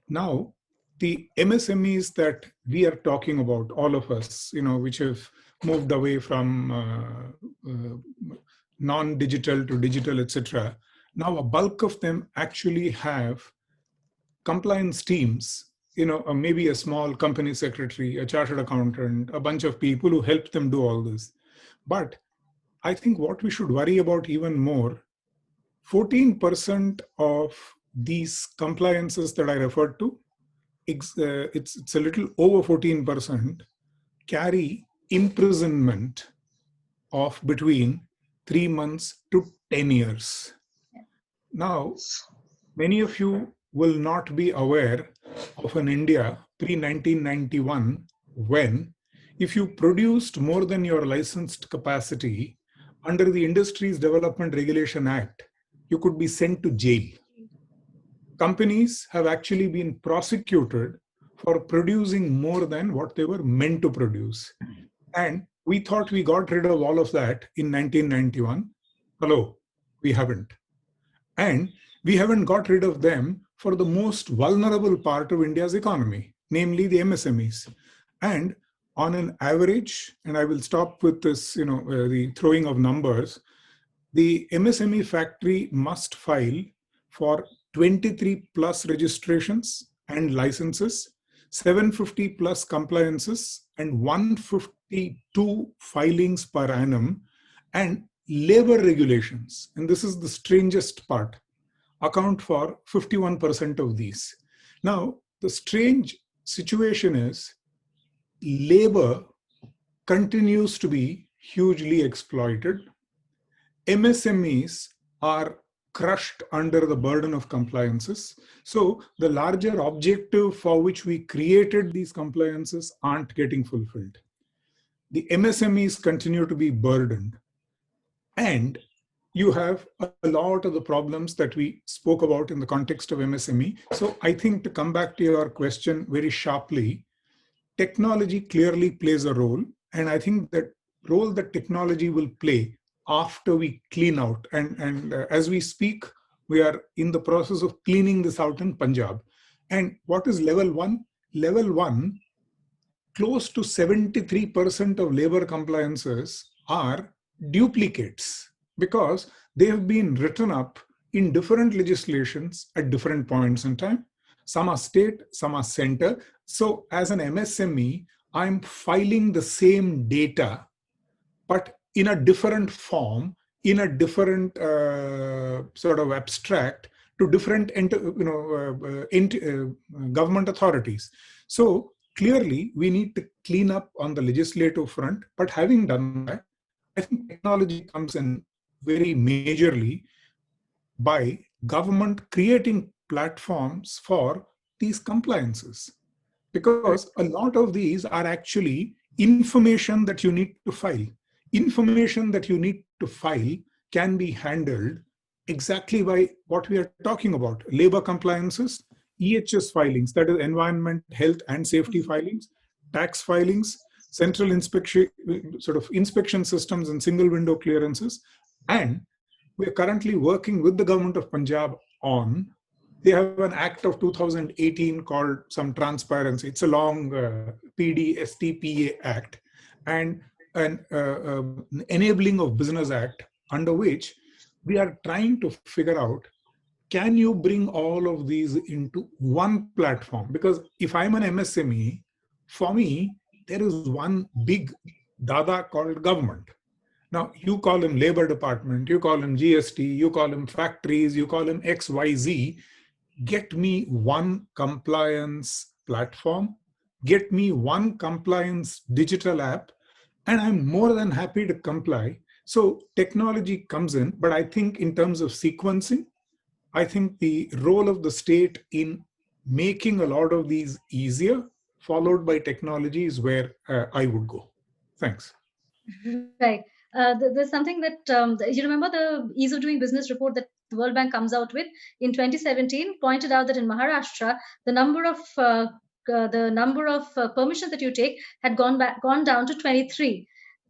Now, the MSMEs that we are talking about, all of us, which have moved away from non-digital to digital, etc. Now, a bulk of them actually have compliance teams, maybe a small company secretary, a chartered accountant, a bunch of people who help them do all this. But I think what we should worry about even more, 14% of these compliances that I referred to, it's a little over 14%, carry imprisonment of between 3 months to 10 years. Now, many of you will not be aware of an India pre-1991 when, if you produced more than your licensed capacity under the Industries Development Regulation Act, you could be sent to jail. Companies have actually been prosecuted for producing more than what they were meant to produce. And we thought we got rid of all of that in 1991. Hello, we haven't. And we haven't got rid of them for the most vulnerable part of India's economy, namely the MSMEs. And on an average, and I will stop with this, the throwing of numbers, the MSME factory must file for 23 plus registrations and licenses, 750 plus compliances, and 152 filings per annum, and labor regulations, and this is the strangest part, account for 51% of these. Now, the strange situation is labor continues to be hugely exploited. MSMEs are crushed under the burden of compliances. So the larger objective for which we created these compliances aren't getting fulfilled. The MSMEs continue to be burdened. And you have a lot of the problems that we spoke about in the context of MSME. So I think, to come back to your question very sharply, technology clearly plays a role. And I think that role that technology will play after we clean out. And as we speak, we are in the process of cleaning this out in Punjab. And what is level one? Level one, close to 73% of labor compliances are duplicates because they have been written up in different legislations at different points in time. Some are state, some are center. So as an MSME, I'm filing the same data, but in a different form, in a different sort of abstract to different government authorities. So clearly, we need to clean up on the legislative front. But having done that, I think technology comes in very majorly by government creating platforms for these compliances. Because a lot of these are actually information that you need to file. Information that you need to file can be handled exactly by what we are talking about. Labor compliances, EHS filings, that is environment, health and safety filings, tax filings, central inspection, sort of inspection systems and single window clearances. And we are currently working with the government of Punjab on, they have an act of 2018 called some transparency. It's a long PDSTPA act and an enabling of business act, under which we are trying to figure out, can you bring all of these into one platform? Because if I'm an MSME, For me, there is one big dada called government. Now, you call him labor department, you call him GST, you call him factories, you call him XYZ. Get me one compliance platform, get me one compliance digital app, and I'm more than happy to comply. So technology comes in, but I think in terms of sequencing, I think the role of the state in making a lot of these easier, followed by technology, is where I would go. Thanks. Right. There's something that you remember the ease of doing business report that the World Bank comes out with in 2017 pointed out that in Maharashtra the number of permissions that you take had gone down to 23.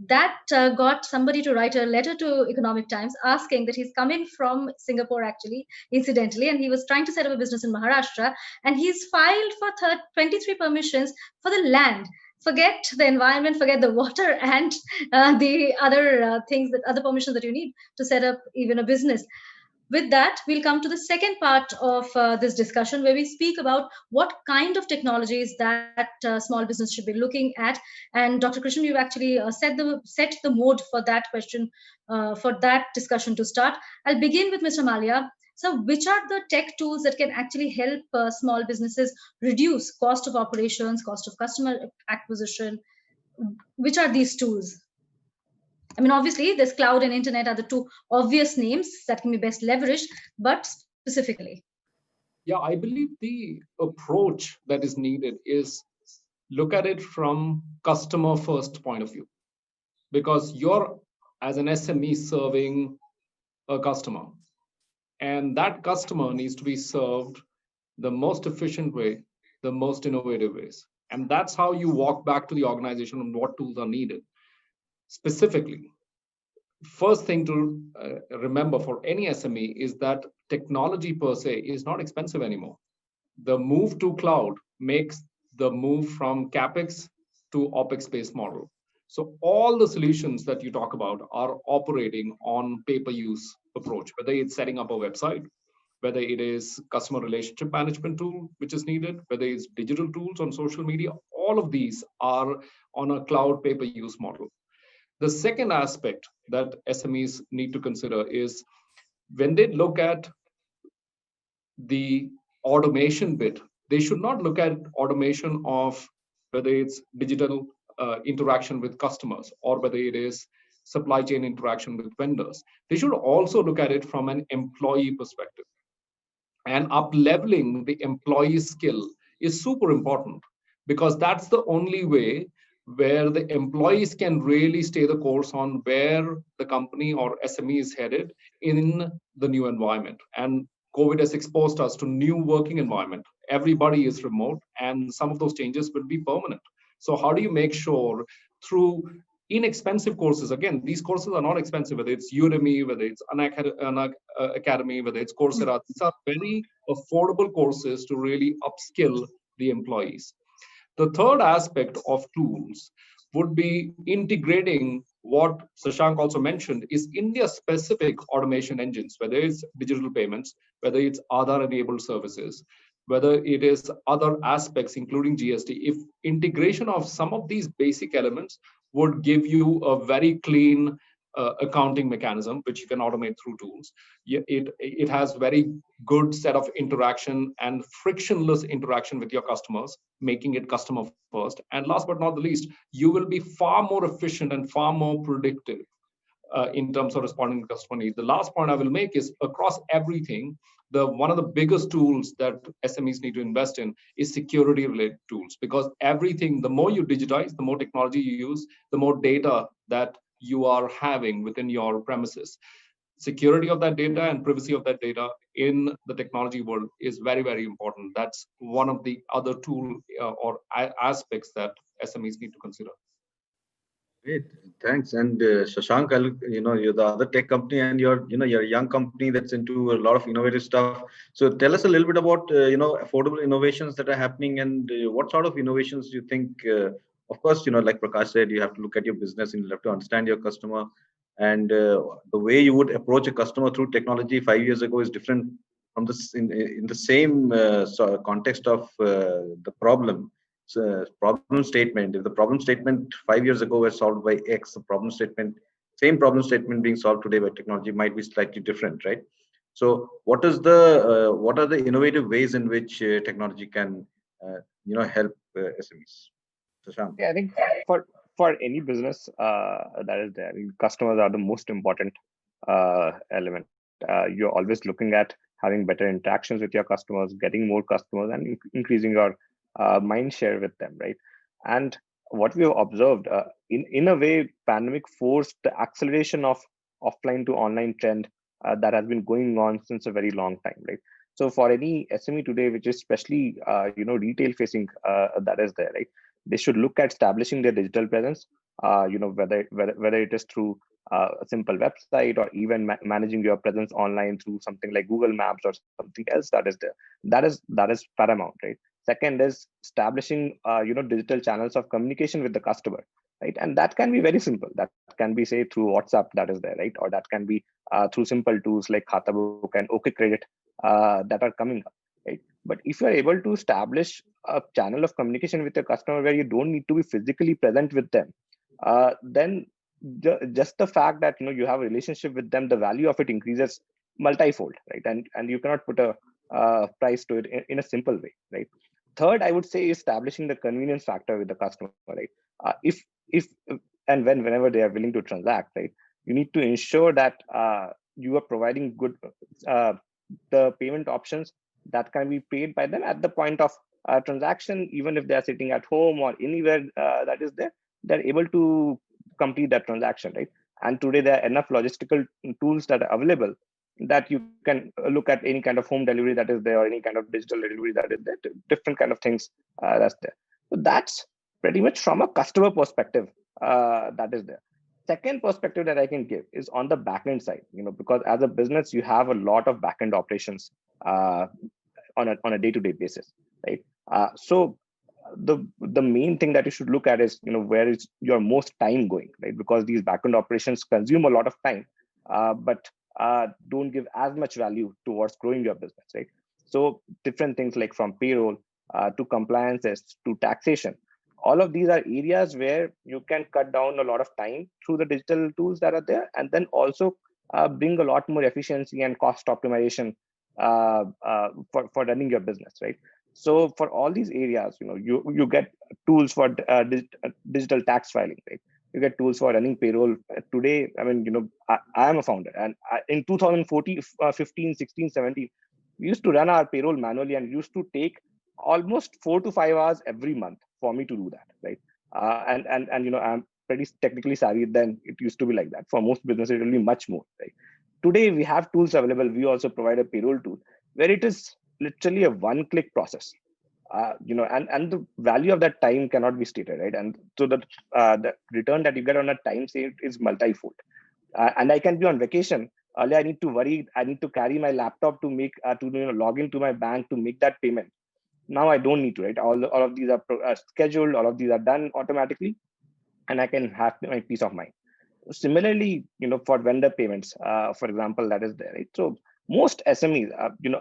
That got somebody to write a letter to Economic Times asking that he's coming from Singapore, actually, incidentally, and he was trying to set up a business in Maharashtra, and he's filed for 23 permissions for the land. Forget the environment, forget the water, and the other things, that other permissions that you need to set up even a business. With that, we'll come to the second part of this discussion, where we speak about what kind of technologies that small business should be looking at. And Dr. Krishnan, you've actually set the mode for that question, for that discussion to start. I'll begin with Mr. Mallya. So which are the tech tools that can actually help small businesses reduce cost of operations, cost of customer acquisition? Which are these tools? I mean, obviously, there's cloud and internet are the two obvious names that can be best leveraged, but specifically. Yeah, I believe the approach that is needed is look at it from customer first point of view, because you're, as an SME, serving a customer, and that customer needs to be served the most efficient way, the most innovative ways. And that's how you walk back to the organization on what tools are needed. Specifically, first thing to remember for any SME is that technology per se is not expensive anymore. The move to cloud makes the move from CapEx to OpEx-based model. So all the solutions that you talk about are operating on pay-per-use approach, whether it's setting up a website, whether it is customer relationship management tool, which is needed, whether it's digital tools on social media, all of these are on a cloud pay-per-use model. The second aspect that SMEs need to consider is when they look at the automation bit, they should not look at automation of whether it's digital interaction with customers or whether it is supply chain interaction with vendors. They should also look at it from an employee perspective. And up-leveling the employee skill is super important, because that's the only way where the employees can really stay the course on where the company or SME is headed in the new environment. And COVID has exposed us to new working environment. Everybody is remote, and some of those changes will be permanent. So how do you make sure through inexpensive courses? Again, these courses are not expensive, whether it's Udemy, whether it's Academy, whether it's Coursera. These are very affordable courses to really upskill the employees. The third aspect of tools would be integrating what Shashank also mentioned is India-specific automation engines, whether it's digital payments, whether it's Aadhaar-enabled services, whether it is other aspects, including GST. If integration of some of these basic elements would give you a very clean accounting mechanism, which you can automate through tools. It has very good set of interaction and frictionless interaction with your customers, making it customer first. And last but not the least, you will be far more efficient and far more predictive in terms of responding to customer needs. The last point I will make is across everything, one of the biggest tools that SMEs need to invest in is security related tools, because everything, the more you digitize, the more technology you use, the more data that you are having within your premises. Security of that data and privacy of that data in the technology world is very, very important. That's one of the other tool or aspects that SMEs need to consider. Great, thanks. And Shashank, you're the other tech company, and you're a young company that's into a lot of innovative stuff. So tell us a little bit about affordable innovations that are happening, and what sort of innovations do you think? Of course, like Prakash said, you have to look at your business and you have to understand your customer, and the way you would approach a customer through technology 5 years ago is different from this in the same context of the problem. problem statement, if the problem statement 5 years ago was solved by X, the same problem statement being solved today by technology might be slightly different, right? So what are the innovative ways in which technology can help SMEs? Shashank. Yeah, I think for any business that is there, I mean, customers are the most important element. You're always looking at having better interactions with your customers, getting more customers, and increasing your mind share with them, right? And what we have observed, in a way, pandemic forced the acceleration of offline to online trend that has been going on since a very long time, right? So for any SME today, which is especially retail facing, that is there, right? They should look at establishing their digital presence, whether it is through a simple website or even managing your presence online through something like Google Maps or something else that is there. That is paramount, right? Second is establishing digital channels of communication with the customer, right? And that can be very simple. That can be, say, through WhatsApp that is there, right? Or that can be through simple tools like Khata Book and OK Credit that are coming up, right? But if you are able to establish a channel of communication with your customer where you don't need to be physically present with them, then just the fact that you have a relationship with them, the value of it increases multifold, right? And you cannot put a price to it in a simple way, right? Third, I would say establishing the convenience factor with the customer, right? If and whenever they are willing to transact, right, you need to ensure that you are providing good the payment options that can be paid by them at the point of transaction, even if they are sitting at home or anywhere that is there, they're able to complete that transaction, right? And today there are enough logistical tools that are available that you can look at any kind of home delivery that is there or any kind of digital delivery that is there, different kind of things that's there. So that's pretty much from a customer perspective that is there. Second perspective that I can give is on the backend side, because as a business, you have a lot of backend operations on a day-to-day basis, right? So the main thing that you should look at is where is your most time going, right? Because these backend operations consume a lot of time, but don't give as much value towards growing your business, right? So different things like from payroll to compliances to taxation, all of these are areas where you can cut down a lot of time through the digital tools that are there, and then also bring a lot more efficiency and cost optimization for running your business, right? So for all these areas, you get tools for digital tax filing, right? You get tools for running payroll. Today, I mean, I am a founder, and in 2014, 15, 16, 17, we used to run our payroll manually and used to take almost 4 to 5 hours every month for me to do that, right? And I'm pretty technically savvy. Then it used to be like that. For most businesses, it will be much more, right? Today, we have tools available. We also provide a payroll tool where it is literally a one-click process, and the value of that time cannot be stated, right? And so the return that you get on a time saved is multifold. And I can be on vacation. Earlier, I need to carry my laptop to make log into my bank to make that payment. Now I don't need to, right? All of these are scheduled. All of these are done automatically, and I can have my peace of mind. Similarly, for vendor payments, for example, that is there, right? So most SMEs,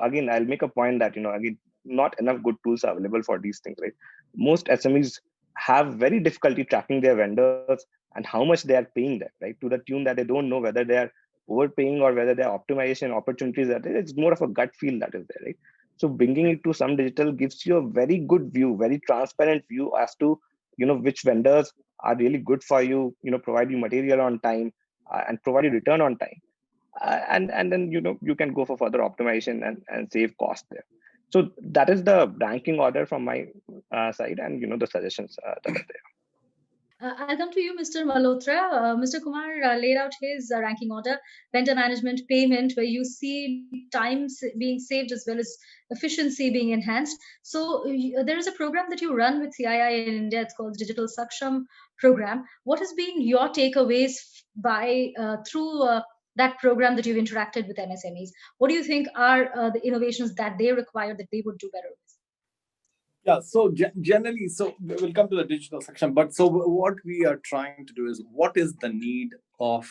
again, I'll make a point that, again, not enough good tools are available for these things, right? Most SMEs have very difficulty tracking their vendors and how much they are paying them, right? To the tune that they don't know whether they are overpaying or whether there are optimization opportunities that it's more of a gut feel that is there, right? So bringing it to some digital gives you a very good view, very transparent view as to, which vendors are really good for you, provide you material on time and provide you return on time. And then, you can go for further optimization and save cost there. So that is the ranking order from my side and, the suggestions that are there. I'll come to you, Mr. Malhotra. Mr. Kumar laid out his ranking order: vendor management, payment, where you see time being saved as well as efficiency being enhanced. So there is a program that you run with CII in India. It's called Digital Saksham program. What has been your takeaways through that program that you've interacted with MSMEs? What do you think are the innovations that they require that they would do better with? Yeah, so generally, so we'll come to the digital section, but so what we are trying to do is, what is the need of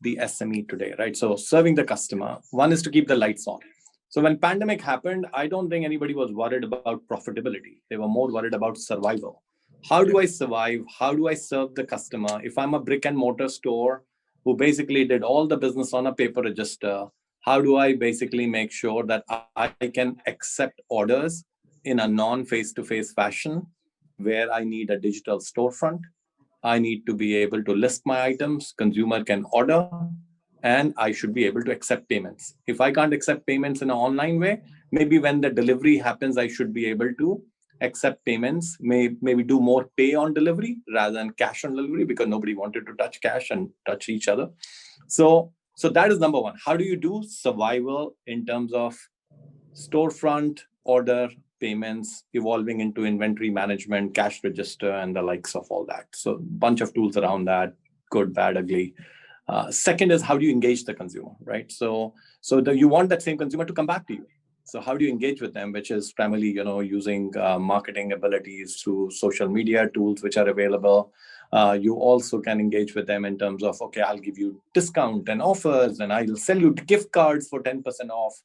the SME today, right? So serving the customer, one is to keep the lights on. So when pandemic happened, I don't think anybody was worried about profitability. They were more worried about survival. How do I survive? How do I serve the customer? If I'm a brick and mortar store who basically did all the business on a paper register, how do I basically make sure that I can accept orders in a non-face-to-face fashion where I need a digital storefront? I need to be able to list my items, consumer can order, and I should be able to accept payments. If I can't accept payments in an online way, maybe when the delivery happens, I should be able to accept payments, maybe do more pay on delivery rather than cash on delivery, because nobody wanted to touch cash and touch each other. So that is number one. How do you do survival in terms of storefront, order, payments, evolving into inventory management, cash register, and the likes of all that? So a bunch of tools around that, good, bad, ugly. Second is, how do you engage the consumer, right? So you want that same consumer to come back to you. So how do you engage with them, which is primarily, using marketing abilities through social media tools which are available. You also can engage with them in terms of, okay, I'll give you discount and offers, and I'll send you gift cards for 10% off.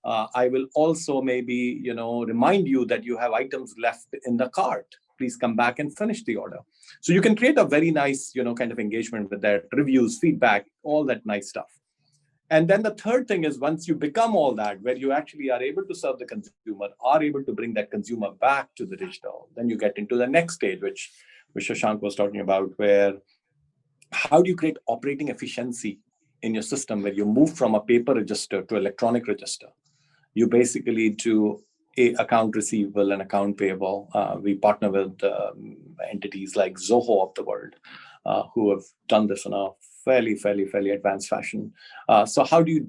I will also maybe, remind you that you have items left in the cart. Please come back and finish the order. So you can create a very nice, kind of engagement with that, reviews, feedback, all that nice stuff. And then the third thing is, once you become all that, where you actually are able to serve the consumer, are able to bring that consumer back to the digital, then you get into the next stage, which Shashank was talking about, where how do you create operating efficiency in your system where you move from a paper register to electronic register? You basically do account receivable and account payable. We partner with entities like Zoho of the world, who have done this in a fairly advanced fashion. So how do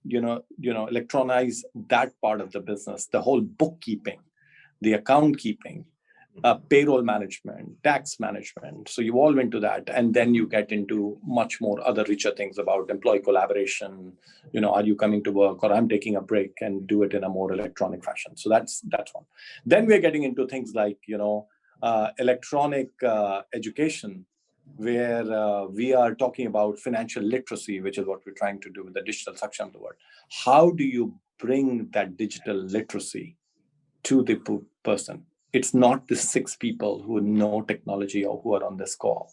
you electronize that part of the business, the whole bookkeeping, the account keeping, payroll management, tax management. So you evolve into that, and then you get into much more other richer things about employee collaboration. Are you coming to work, or I'm taking a break, and do it in a more electronic fashion. So that's one. Then we're getting into things like electronic education, where we are talking about financial literacy, which is what we're trying to do with the digital section of the world. How do you bring that digital literacy to the person? It's not the 6 people who know technology or who are on this call.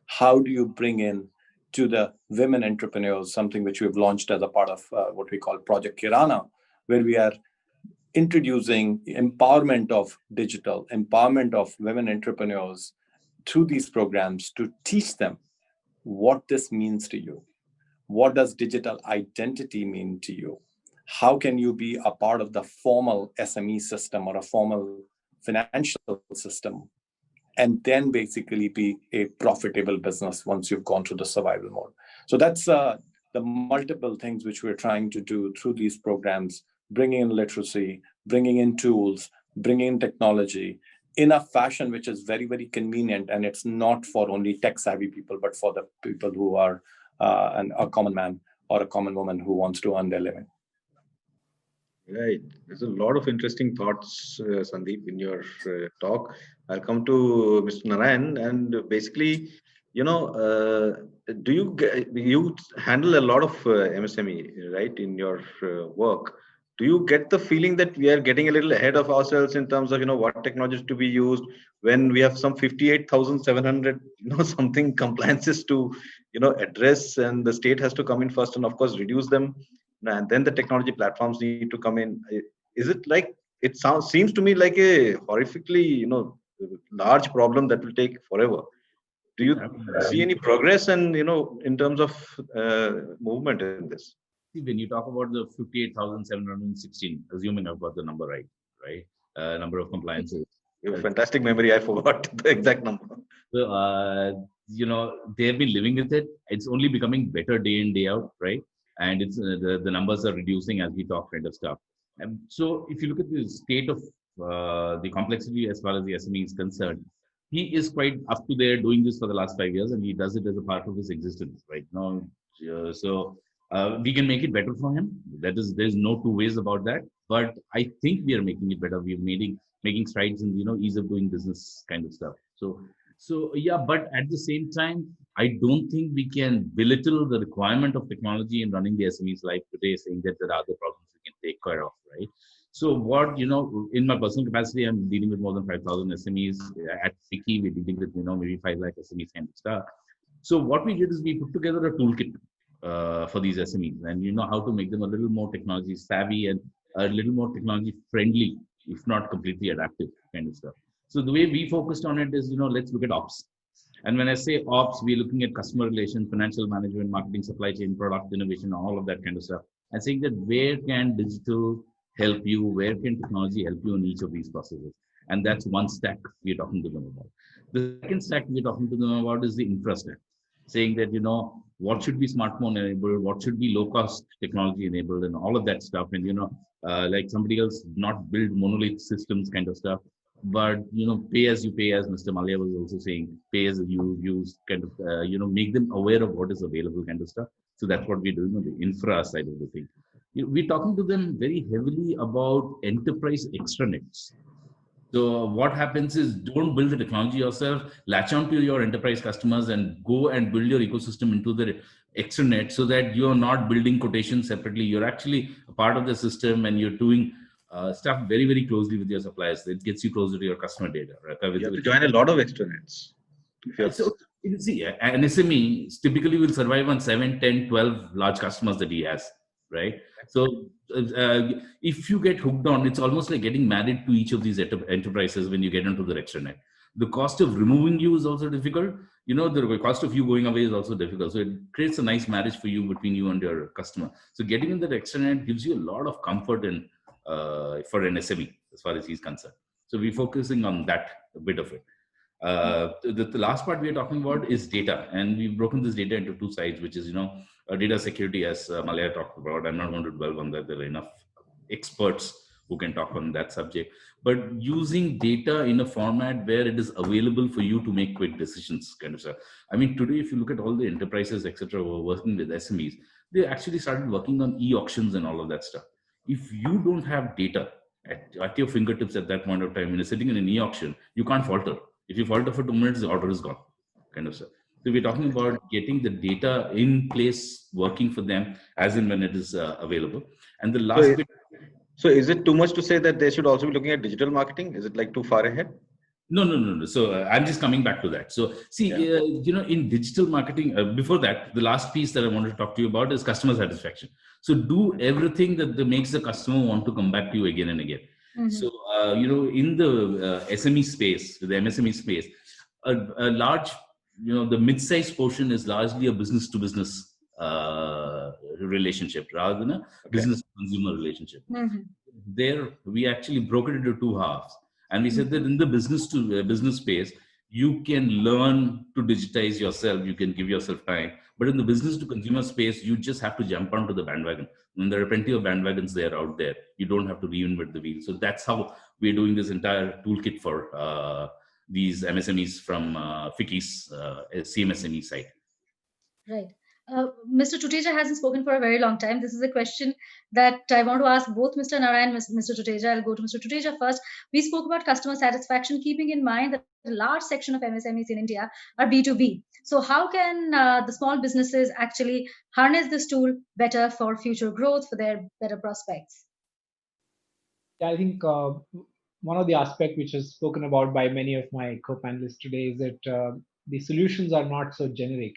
How do you bring in to the women entrepreneurs, something which we've launched as a part of what we call Project Kirana, where we are introducing empowerment of digital, empowerment of women entrepreneurs through these programs to teach them what this means to you. What does digital identity mean to you? How can you be a part of the formal SME system or a formal financial system, and then basically be a profitable business once you've gone through the survival mode? So that's the multiple things which we're trying to do through these programs, bringing in literacy, bringing in tools, bringing in technology in a fashion which is very, very convenient. And it's not for only tech savvy people, but for the people who are a common man or a common woman who wants to earn their living. Right. There's a lot of interesting thoughts, Sandeep, in your talk. I'll come to Mr. Narayan, and basically, do you handle a lot of MSME, right, in your work? Do you get the feeling that we are getting a little ahead of ourselves in terms of what technologies to be used, when we have some 58,700 something compliances to address, and the state has to come in first and of course reduce them, and then the technology platforms need to come in? Is it like, it seems to me like a horrifically large problem that will take forever? Do you see any progress and in terms of movement in this? See, when you talk about the 58,716, assuming I've got the number right, number of compliances. You have a fantastic memory. I forgot the exact number. So, they've been living with it. It's only becoming better day in, day out, right? And it's the numbers are reducing as we talk, kind of stuff. And so if you look at the state of the complexity as far as the SME is concerned, he is quite up to there doing this for the last 5 years, and he does it as a part of his existence right now. We can make it better for him. There's no two ways about that. But I think we are making it better. We're making strides in ease of doing business kind of stuff. So yeah, but at the same time, I don't think we can belittle the requirement of technology in running the SME's life today, saying that there are other problems we can take care of, right? So what, in my personal capacity, I'm dealing with more than 5,000 SMEs. At FICCI, we're dealing with, maybe 5 lakh SMEs kind of stuff. So what we did is we put together a toolkit for these SMEs, and how to make them a little more technology savvy and a little more technology friendly, if not completely adaptive kind of stuff. So the way we focused on it is, let's look at ops. And when I say ops, we're looking at customer relations, financial management, marketing, supply chain, product innovation, all of that kind of stuff. And saying that where can digital help you? Where can technology help you in each of these processes? And that's one stack we're talking to them about. The second stack we're talking to them about is the infra stack, saying that, what should be smartphone enabled, what should be low cost technology enabled, and all of that stuff. And, like somebody else, not build monolith systems kind of stuff, but, pay as you pay, as Mr. Mallya was also saying, pay as you use kind of, make them aware of what is available kind of stuff. So that's what we're doing on the infra side of the thing. We're talking to them very heavily about enterprise extranets. So what happens is, don't build the technology yourself, latch on to your enterprise customers and go and build your ecosystem into the extranet, so that you're not building quotations separately. You're actually a part of the system, and you're doing stuff very, very closely with your suppliers. It gets you closer to your customer data. Right? You have to join a lot of extranets. So you see, an SME typically will survive on 7, 10, 12 large customers that he has, right? So if you get hooked on, it's almost like getting married to each of these enterprises when you get into the extranet. The cost of removing you is also difficult. The cost of you going away is also difficult. So it creates a nice marriage for you, between you and your customer. So getting in that extranet gives you a lot of comfort for an SME as far as he's concerned. So we're focusing on that bit of it. The last part we are talking about is data, and we've broken this data into two sides, which is data security, as Mallya talked about. I'm not going to dwell on that. There are enough experts who can talk on that subject. But using data in a format where it is available for you to make quick decisions, kind of stuff. I mean, today, if you look at all the enterprises, etc., who are working with SMEs, they actually started working on e-auctions and all of that stuff. If you don't have data at your fingertips at that point of time, when you're sitting in an e-auction, you can't falter. If you falter for 2 minutes, the order is gone, kind of stuff. So we're talking about getting the data in place, working for them as and when it is available. And the last bit. So is it too much to say that they should also be looking at digital marketing? Is it like too far ahead? No. So I'm just coming back to that. So see, in digital marketing, before that, the last piece that I wanted to talk to you about is customer satisfaction. So do everything that makes the customer want to come back to you again and again. Mm-hmm. So, in the SME space, the MSME space, a large, the mid-sized portion is largely a business-to-business relationship rather than a business-to-consumer relationship. Mm-hmm. There, we actually broke it into two halves. And we said that in the business-to-business space, you can learn to digitize yourself, you can give yourself time. But in the business-to-consumer space, you just have to jump onto the bandwagon. And there are plenty of bandwagons out there. You don't have to reinvent the wheel. So that's how we're doing this entire toolkit for these MSMEs from FICCI's CMSME side. Right. Mr. Tuteja hasn't spoken for a very long time. This is a question that I want to ask both Mr. Narayan and Mr. Tuteja. I'll go to Mr. Tuteja first. We spoke about customer satisfaction, keeping in mind that a large section of MSMEs in India are B2B. So how can the small businesses actually harness this tool better for future growth, for their better prospects? Yeah, I think one of the aspects which is spoken about by many of my co-panelists today is that the solutions are not so generic.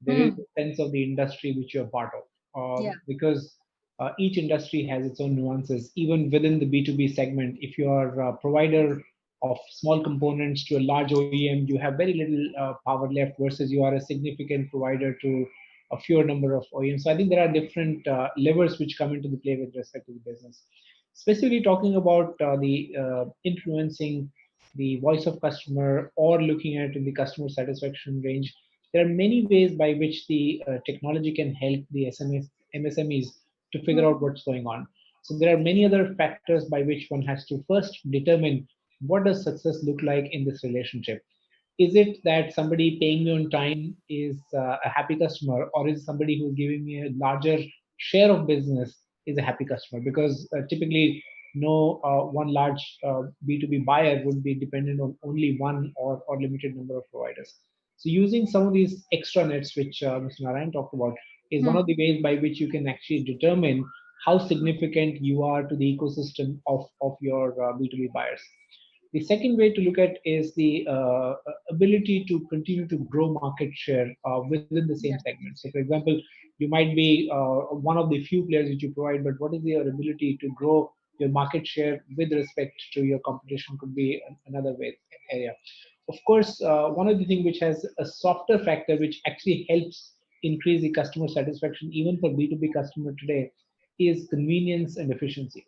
There is a sense of the industry which you're part of, because each industry has its own nuances. Even within the B2B segment, if you are a provider of small components to a large OEM, you have very little power left versus you are a significant provider to a fewer number of OEMs. So I think there are different levers which come into the play with respect to the business. Specifically talking about the influencing the voice of customer or looking at in the customer satisfaction range, there are many ways by which the technology can help the MSMEs to figure out what's going on. So there are many other factors by which one has to first determine what does success look like in this relationship. Is it that somebody paying me on time is a happy customer, or is somebody who's giving me a larger share of business is a happy customer? Because typically no one large B2B buyer would be dependent on only one or limited number of providers. So using some of these extranets, which Mr. Narayan talked about, is one of the ways by which you can actually determine how significant you are to the ecosystem of your B2B buyers. The second way to look at is the ability to continue to grow market share within the same segment. So, for example, you might be one of the few players which you provide, but what is your ability to grow your market share with respect to your competition could be another area. Of course, one of the things which has a softer factor, which actually helps increase the customer satisfaction, even for B2B customer today, is convenience and efficiency.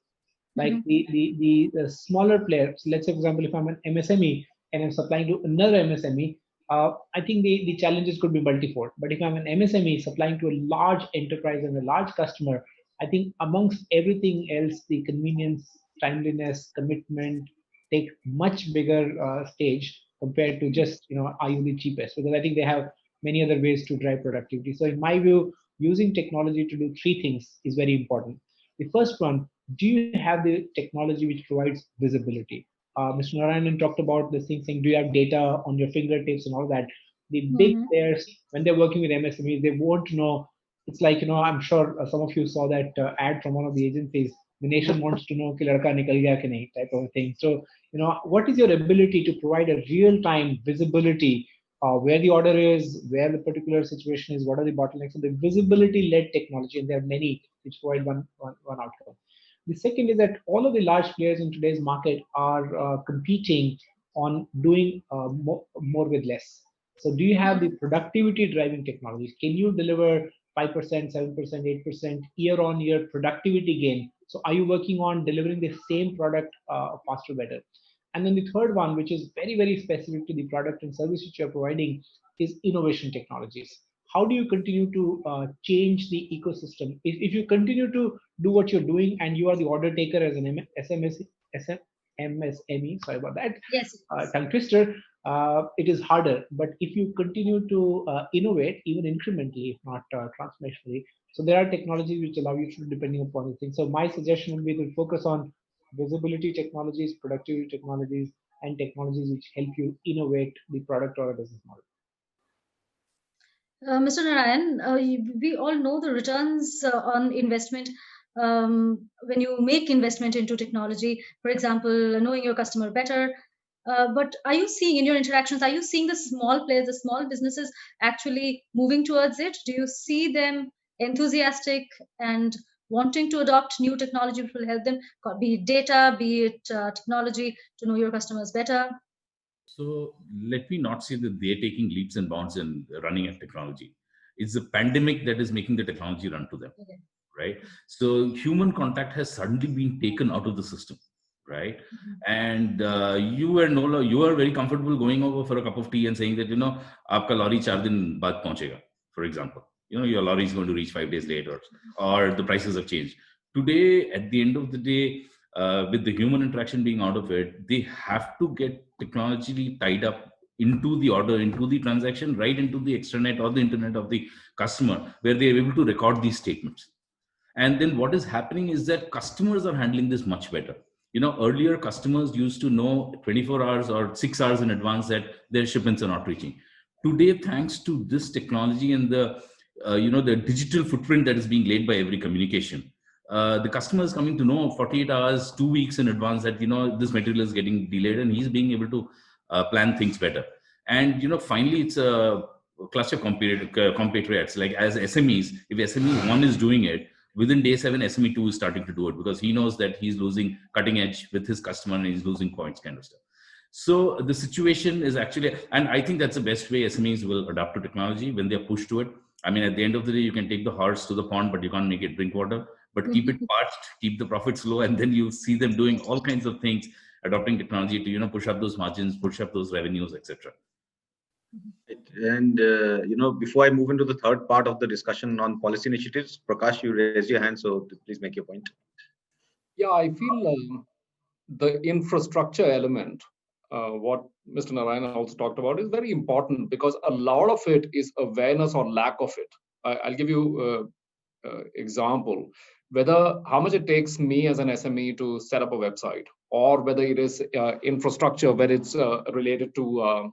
Like the smaller players, let's say, for example, if I'm an MSME and I'm supplying to another MSME, I think the challenges could be multifold. But if I'm an MSME supplying to a large enterprise and a large customer, I think amongst everything else, the convenience, timeliness, commitment take much bigger stage compared to just, are you the cheapest? Because I think they have many other ways to drive productivity. So in my view, using technology to do three things is very important. The first one, do you have the technology which provides visibility? Mr. Narayan talked about this thing saying, do you have data on your fingertips and all that? The big players, when they're working with MSMEs, they won't know. It's like, I'm sure some of you saw that ad from one of the agencies. The nation wants to know ki ladka nikal gaya ki nahi, type of thing. So, what is your ability to provide a real-time visibility where the order is, where the particular situation is, what are the bottlenecks? So the visibility-led technology, and there are many which provide one outcome. The second is that all of the large players in today's market are competing on doing more with less. So do you have the productivity driving technologies? Can you deliver 5%, 7%, 8% year-on-year productivity gain? So are you working on delivering the same product faster, better? And then the third one, which is very, very specific to the product and service which you're providing, is innovation technologies. How do you continue to change the ecosystem? If you continue to do what you're doing and you are the order taker as an MSME, sorry about that, tongue twister, it is harder. But if you continue to innovate, even incrementally, if not transformationally, so there are technologies which allow you to, depending upon the thing. So my suggestion would be to focus on visibility technologies, productivity technologies, and technologies which help you innovate the product or a business model. Mr. Narayan, we all know the returns on investment when you make investment into technology, for example, knowing your customer better. But are you seeing in your interactions, are you seeing the small players, the small businesses actually moving towards it? Do you see them enthusiastic and wanting to adopt new technology which will help them, be it data, be it technology, to know your customers better? So let me not say that they're taking leaps and bounds and running at technology. It's the pandemic that is making the technology run to them, right? So human contact has suddenly been taken out of the system, right? And you are very comfortable going over for a cup of tea and saying that, aapka lorry 4 din baad pahunchega, for example. Your lorry is going to reach 5 days later, or the prices have changed. Today, at the end of the day, with the human interaction being out of it, they have to get technologically tied up into the order, into the transaction, right into the extranet or the internet of the customer, where they are able to record these statements. And then what is happening is that customers are handling this much better. Earlier customers used to know 24 hours or 6 hours in advance that their shipments are not reaching. Today, thanks to this technology and the digital footprint that is being laid by every communication, the customer is coming to know 48 hours, 2 weeks in advance that, this material is getting delayed, and he's being able to plan things better. And, finally, it's a cluster compatriots. Like as SMEs, if SME 1 is doing it, within day 7, SME 2 is starting to do it, because he knows that he's losing cutting edge with his customer and he's losing points kind of stuff. So the situation is actually, and I think that's the best way SMEs will adapt to technology when they're pushed to it. I mean, at the end of the day, you can take the horse to the pond, but you can't make it drink water. But keep it parched, keep the profits low, and then you see them doing all kinds of things, adopting technology to, push up those margins, push up those revenues, etc. And, before I move into the third part of the discussion on policy initiatives, Prakash, you raise your hand, so please make your point. Yeah, I feel the infrastructure element, what Mr. Narayan also talked about, is very important, because a lot of it is awareness or lack of it. I'll give you example, whether how much it takes me as an SME to set up a website, or whether it is infrastructure where it's related to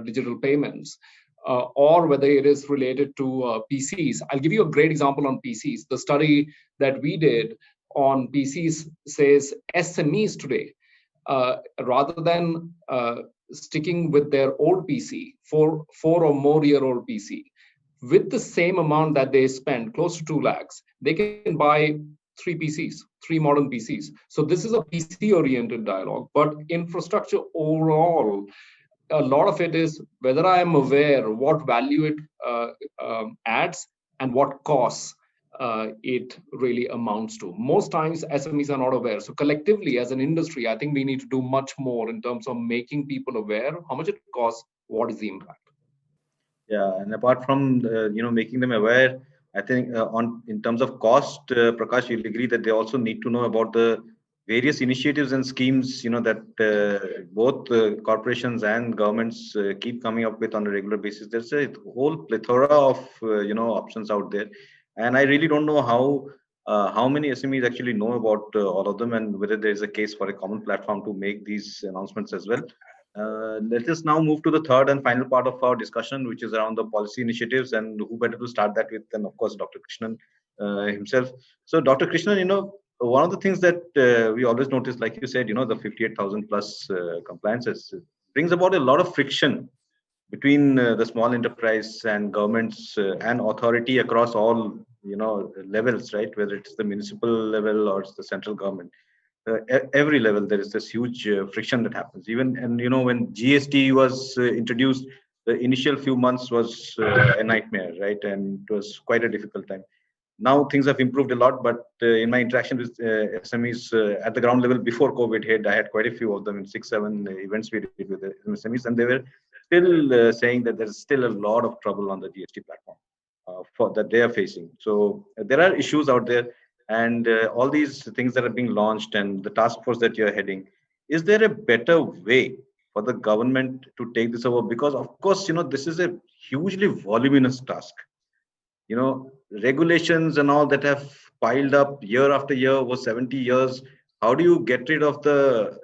digital payments. or whether it is related to PCs. I'll give you a great example on PCs. The study that we did on PCs says SMEs today, rather than sticking with their old PC, four or more year old PC, with the same amount that they spend, close to 2 lakhs, they can buy 3 modern PCs. So this is a PC oriented dialogue, but infrastructure overall, a lot of it is whether I am aware what value it adds and what costs it really amounts to. Most times SMEs are not aware. So collectively as an industry, I think we need to do much more in terms of making people aware how much it costs, what is the impact. Yeah, and apart from making them aware, I think in terms of cost, Prakash, you'll agree that they also need to know about the various initiatives and schemes that both corporations and governments keep coming up with on a regular basis. There's a whole plethora of options out there, and I really don't know how many SMEs actually know about all of them, and whether there is a case for a common platform to make these announcements as well. Let us now move to the third and final part of our discussion, which is around the policy initiatives, and who better to start that with than, of course, Dr. Krishnan himself. So, Dr. Krishnan, one of the things that we always notice, like you said, the 58,000 plus compliances brings about a lot of friction between the small enterprise and governments and authority across all levels, right? Whether it's the municipal level or it's the central government. Every level there is this huge friction that happens. Even when GST was introduced, the initial few months was a nightmare, right? And it was quite a difficult time. Now things have improved a lot, but in my interaction with SMEs at the ground level before COVID hit, I had quite a few of them in 6-7 events we did with the MSMEs, and they were still saying that there's still a lot of trouble on the GST platform that they are facing. So there are issues out there. And all these things that are being launched and the task force that you're heading, is there a better way for the government to take this over? Because of course, this is a hugely voluminous task. Regulations and all that have piled up year after year over 70 years. How do you get rid of the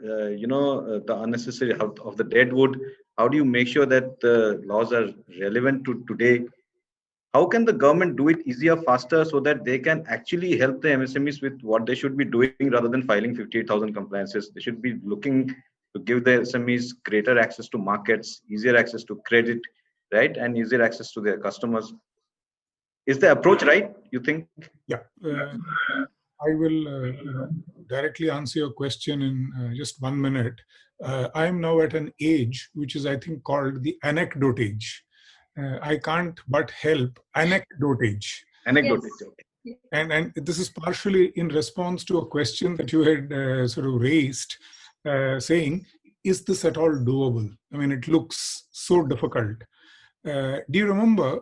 unnecessary of the dead wood? How do you make sure that the laws are relevant to today? How can the government do it easier, faster, so that they can actually help the MSMEs with what they should be doing rather than filing 58,000 compliances? They should be looking to give the SMEs greater access to markets, easier access to credit, right? And easier access to their customers. Is the approach right, you think? Yeah. I will directly answer your question in just 1 minute. I am now at an age which is, I think, called the anecdote age. I can't but help anecdotage. Anecdotage. Yes. And this is partially in response to a question that you had sort of raised, saying, is this at all doable? I mean, it looks so difficult. Do you remember,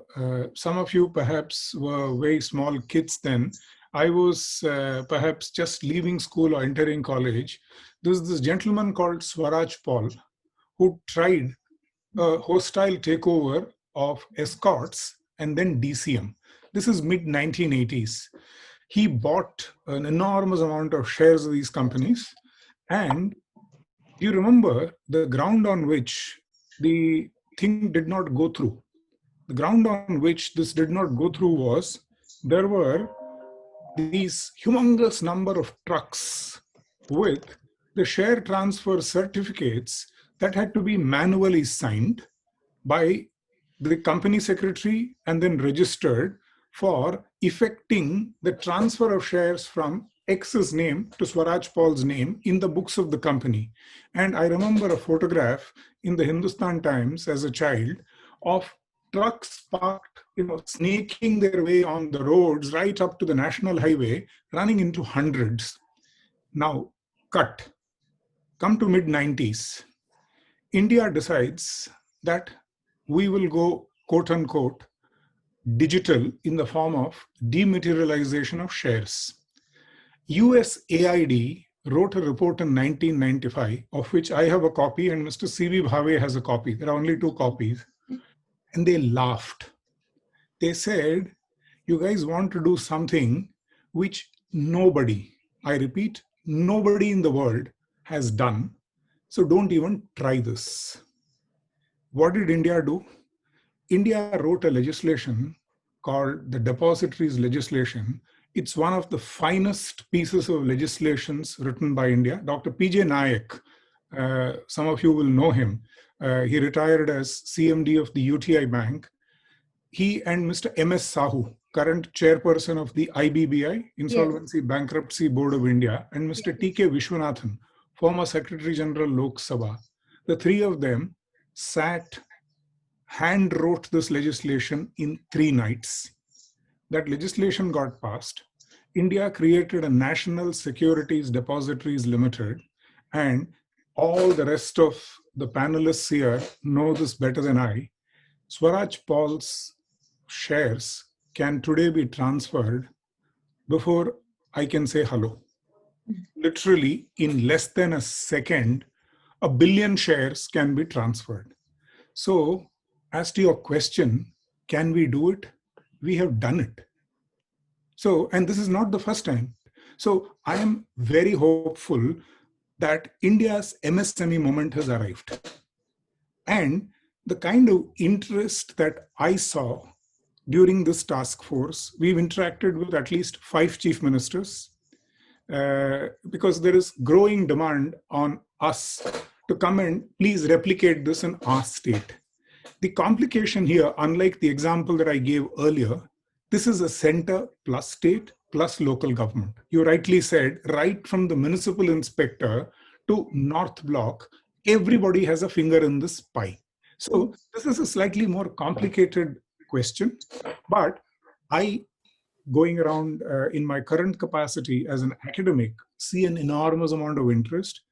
some of you perhaps were very small kids then. I was perhaps just leaving school or entering college. There was this gentleman called Swaraj Paul who tried a hostile takeover of escorts and then DCM. This is mid-1980s. He bought an enormous amount of shares of these companies. And do you remember the ground on which the thing did not go through? The ground on which this did not go through was there were these humongous number of trucks with the share transfer certificates that had to be manually signed by the company secretary and then registered for effecting the transfer of shares from X's name to Swaraj Paul's name in the books of the company. And I remember a photograph in the Hindustan Times as a child of trucks parked, snaking their way on the roads right up to the national highway, running into hundreds. Now, come to mid-90s. India decides that we will go, quote unquote, digital in the form of dematerialization of shares. USAID wrote a report in 1995, of which I have a copy and Mr. C.V. Bhave has a copy. There are only 2 copies. And they laughed. They said, you guys want to do something which nobody, I repeat, nobody in the world has done. So don't even try this. What did India do? India wrote a legislation called the Depositories Legislation. It's one of the finest pieces of legislations written by India. Dr. P.J. Nayak, some of you will know him. He retired as CMD of the UTI Bank. He and Mr. M.S. Sahu, current chairperson of the IBBI, Insolvency Bankruptcy Board of India, and Mr. T.K. Vishwanathan, former Secretary General Lok Sabha, the three of them sat, hand wrote this legislation in 3 nights. That legislation got passed. India created a National Securities Depositories Limited, and all the rest of the panelists here know this better than I. Swaraj Paul's shares can today be transferred before I can say hello. Literally, in less than a second, 1 billion shares can be transferred. So, as to your question, can we do it? We have done it. So, and this is not the first time. So, I am very hopeful that India's MSME moment has arrived. And the kind of interest that I saw during this task force, we've interacted with at least 5 chief ministers, because there is growing demand on us to come and please replicate this in our state. The complication here, unlike the example that I gave earlier, this is a center plus state plus local government. You rightly said, right from the municipal inspector to North Block, everybody has a finger in this pie. So this is a slightly more complicated question, but I, going around in my current capacity as an academic, see an enormous amount of interest.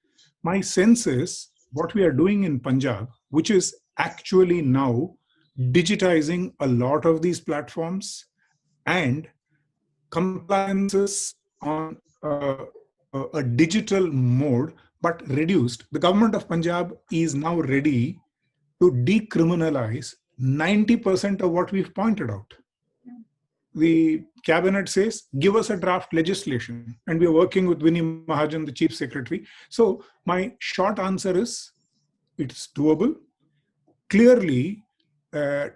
My sense is what we are doing in Punjab, which is actually now digitizing a lot of these platforms and compliances on a digital mode, but reduced. The government of Punjab is now ready to decriminalize 90% of what we've pointed out. The cabinet says, give us a draft legislation. And we are working with Vinny Mahajan, the chief secretary. So my short answer is, it's doable. Clearly,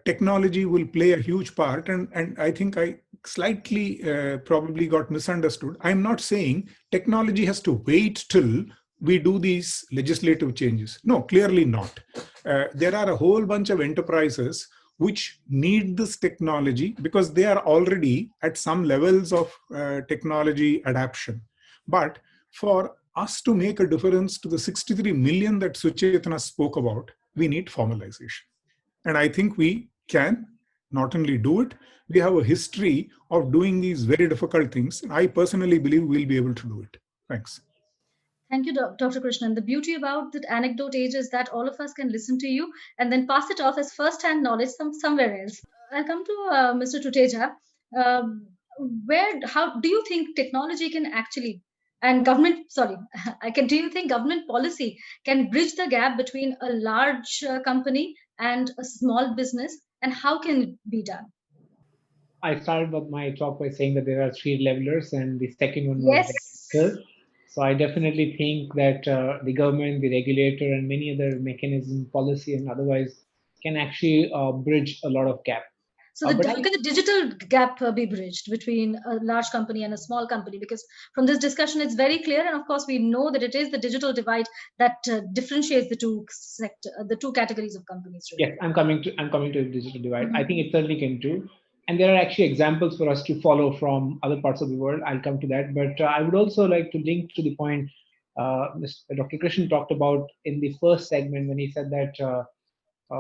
technology will play a huge part. And I think I slightly probably got misunderstood. I'm not saying technology has to wait till we do these legislative changes. No, clearly not. There are a whole bunch of enterprises which need this technology because they are already at some levels of technology adoption. But for us to make a difference to the 63 million that Suchetana spoke about, we need formalization. And I think we can not only do it, we have a history of doing these very difficult things. I personally believe we'll be able to do it. Thanks. Thank you, Dr. Krishnan. The beauty about that anecdote age is that all of us can listen to you and then pass it off as first-hand knowledge somewhere else. I'll come to Mr. Tuteja. How do you think technology can actually, and government, do you think government policy can bridge the gap between a large company and a small business, and how can it be done? I started with my talk by saying that there are 3 levelers, and the second one was So I definitely think that the government, the regulator, and many other mechanisms, policy and otherwise, can actually bridge a lot of gap. So how can the digital gap be bridged between a large company and a small company? Because from this discussion, it's very clear, and of course, we know that it is the digital divide that differentiates the two categories of companies. Really. Yes, I'm coming to the digital divide. I think it certainly can do. And there are actually examples for us to follow from other parts of the world. I'll come to that. But I would also like to link to the point Dr. Krishnan talked about in the first segment when he said that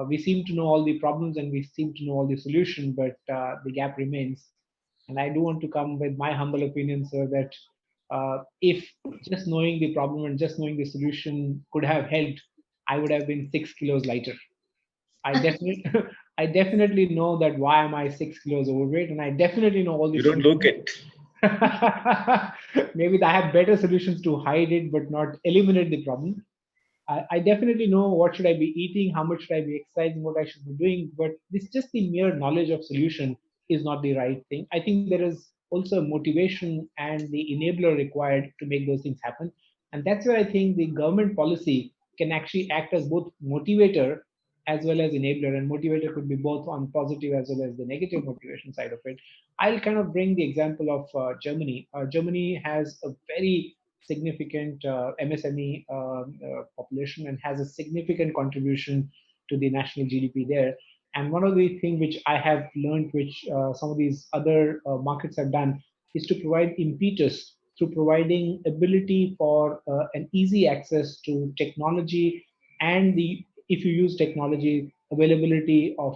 we seem to know all the problems and we seem to know all the solutions, but the gap remains. And I do want to come with my humble opinion, sir, that if just knowing the problem and just knowing the solution could have helped, I would have been 6 kilos lighter. I definitely know that why am I 6 kilos overweight, and I definitely know all the. You don't look it. Maybe I have better solutions to hide it, but not eliminate the problem. I definitely know what should I be eating, how much should I be exercising, what I should be doing, but this just the mere knowledge of solution is not the right thing. I think there is also motivation and the enabler required to make those things happen. And that's where I think the government policy can actually act as both motivator as well as enabler, and motivator could be both on positive as well as the negative motivation side of it. I'll kind of bring the example of Germany. Germany has a very significant MSME population and has a significant contribution to the national GDP there. And one of the things which I have learned, which some of these other markets have done, is to provide impetus through providing ability for an easy access to technology and the, if you use technology, availability of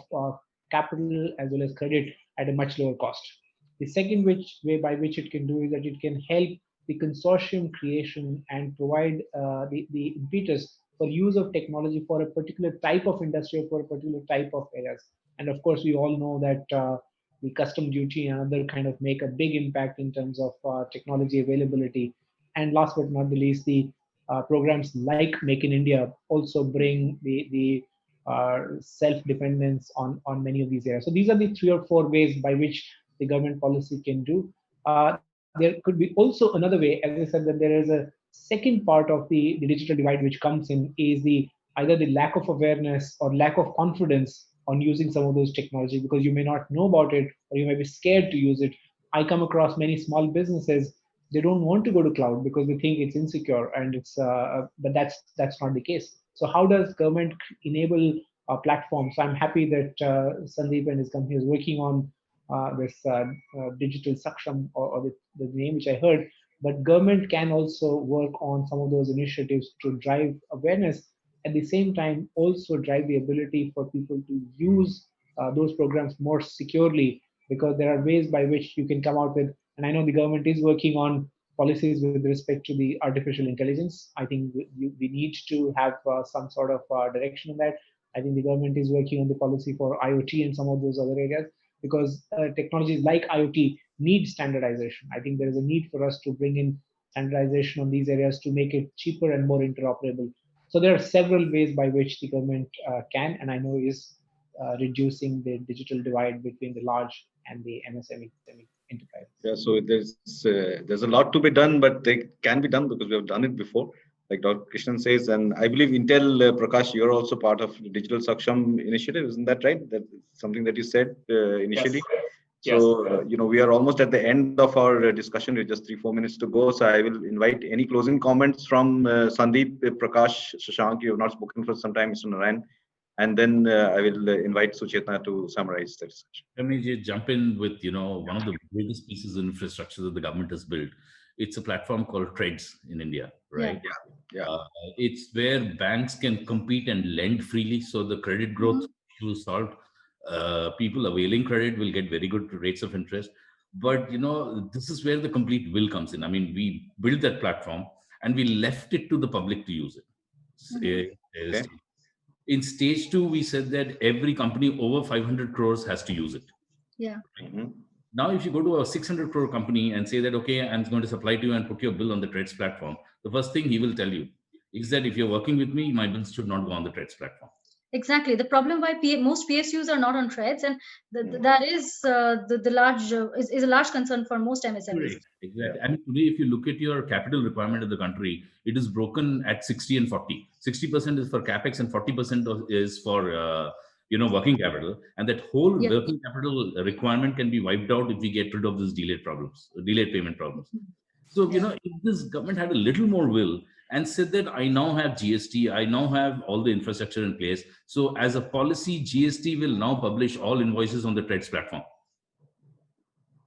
capital as well as credit at a much lower cost. The second way by which it can do is that it can help the consortium creation and provide the impetus for use of technology for a particular type of industry or for a particular type of areas. And of course, we all know that the custom duty and other kind of make a big impact in terms of technology availability. And last but not the least, the programs like Make in India also bring the self-dependence on many of these areas. So these are the 3 or 4 ways by which the government policy can do. There could be also another way, as I said, that there is a second part of the digital divide which comes in is either the lack of awareness or lack of confidence on using some of those technology, because you may not know about it or you may be scared to use it. I come across many small businesses, they don't want to go to cloud because they think it's insecure, and it's but that's not the case. So how does government enable platforms? So I'm happy that Sandeep and his company is working on this digital Saksham, or the name which I heard. But government can also work on some of those initiatives to drive awareness, at the same time also drive the ability for people to use those programs more securely, because there are ways by which you can come out with, and I know the government is working on policies with respect to the artificial intelligence. I think we need to have some sort of direction in that. I think the government is working on the policy for IoT and some of those other areas, because technologies like IoT need standardization. I think there is a need for us to bring in standardization on these areas to make it cheaper and more interoperable. So there are several ways by which the government can, and I know is reducing the digital divide between the large and the MSME enterprise. Yeah, so there's a lot to be done, but they can be done because we have done it before, like Dr. Krishnan says. And I believe Intel, Prakash, you're also part of the Digital Saksham initiative, isn't that right? That's something that you said initially. Yes. So, we are almost at the end of our discussion with just 3-4 minutes to go. So I will invite any closing comments from Sandeep, Prakash, Shashank. You have not spoken for some time, Mr. Narayan. And then I will invite Suchetana to summarize the discussion. Let me just jump in with, one of the biggest pieces of infrastructure that the government has built. It's a platform called Trades in India, right? Yeah. It's where banks can compete and lend freely. So the credit growth issue is solved. People availing credit will get very good rates of interest. But, this is where the complete will comes in. I mean, we built that platform and we left it to the public to use it. Okay. In stage 2, we said that every company over 500 crores has to use it. Yeah. Mm-hmm. Now, if you go to a 600 crore company and say that, okay, I'm going to supply to you and put your bill on the Trades platform, the first thing he will tell you is that if you're working with me, my bills should not go on the Trades platform. Exactly. The problem why most PSUs are not on Trades, and that is the large is a large concern for most MSMEs. Exactly. I mean, today, if you look at your capital requirement of the country, it is broken at 60 and 40. 60% is for capex and 40% is for working capital, and that whole working capital requirement can be wiped out if we get rid of these delayed payment problems. So, if this government had a little more will and said that I now have GST, I now have all the infrastructure in place. So as a policy, GST will now publish all invoices on the Trades platform.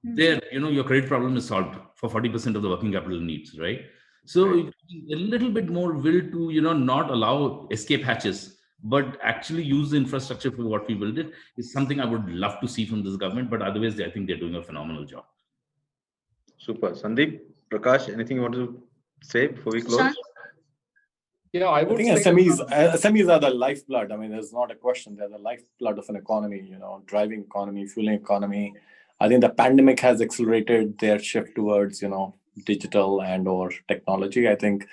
There, your credit problem is solved for 40% of the working capital needs, right? So a little bit more will to, not allow escape hatches, but actually use the infrastructure for what we built it is something I would love to see from this government. But otherwise, I think they're doing a phenomenal job. Super. Sandeep, Prakash, anything you want to say before we close? Yeah, I think SMEs are the lifeblood. I mean, there's not a question. They're the lifeblood of an economy, driving economy, fueling economy. I think the pandemic has accelerated their shift towards, digital and or technology. I think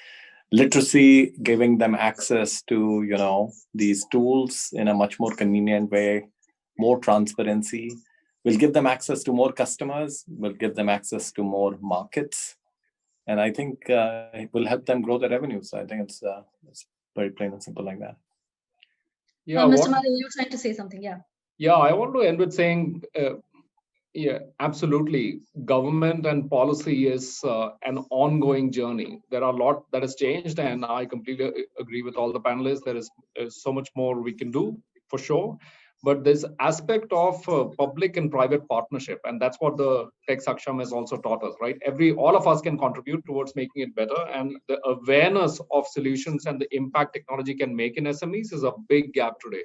literacy, giving them access to, these tools in a much more convenient way, more transparency, will give them access to more customers, will give them access to more markets. And I think it will help them grow their revenues. I think it's very plain and simple like that. Yeah, Mr. Mallya, you were trying to say something, yeah. Yeah, I want to end with saying, yeah, absolutely. Government and policy is an ongoing journey. There are a lot that has changed, and I completely agree with all the panelists. There is so much more we can do, for sure. But this aspect of public and private partnership, and that's what the Tech Saksham has also taught us, right? All of us can contribute towards making it better, and the awareness of solutions and the impact technology can make in SMEs is a big gap today.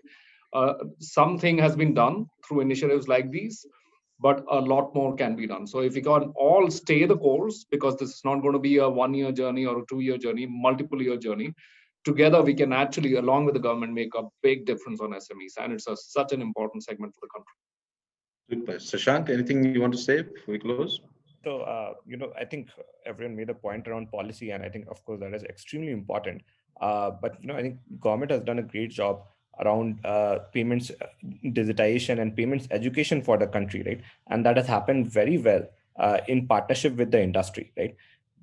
Something has been done through initiatives like these, but a lot more can be done. So if we can all stay the course, because this is not going to be a 1-year journey or a 2-year journey, multiple year journey, together we can actually, along with the government, make a big difference on SMEs. And it's such an important segment for the country. Shashank, anything you want to say before we close? So, I think everyone made a point around policy, and I think, of course, that is extremely important. But, I think government has done a great job around payments digitization and payments education for the country, right? And that has happened very well in partnership with the industry, right?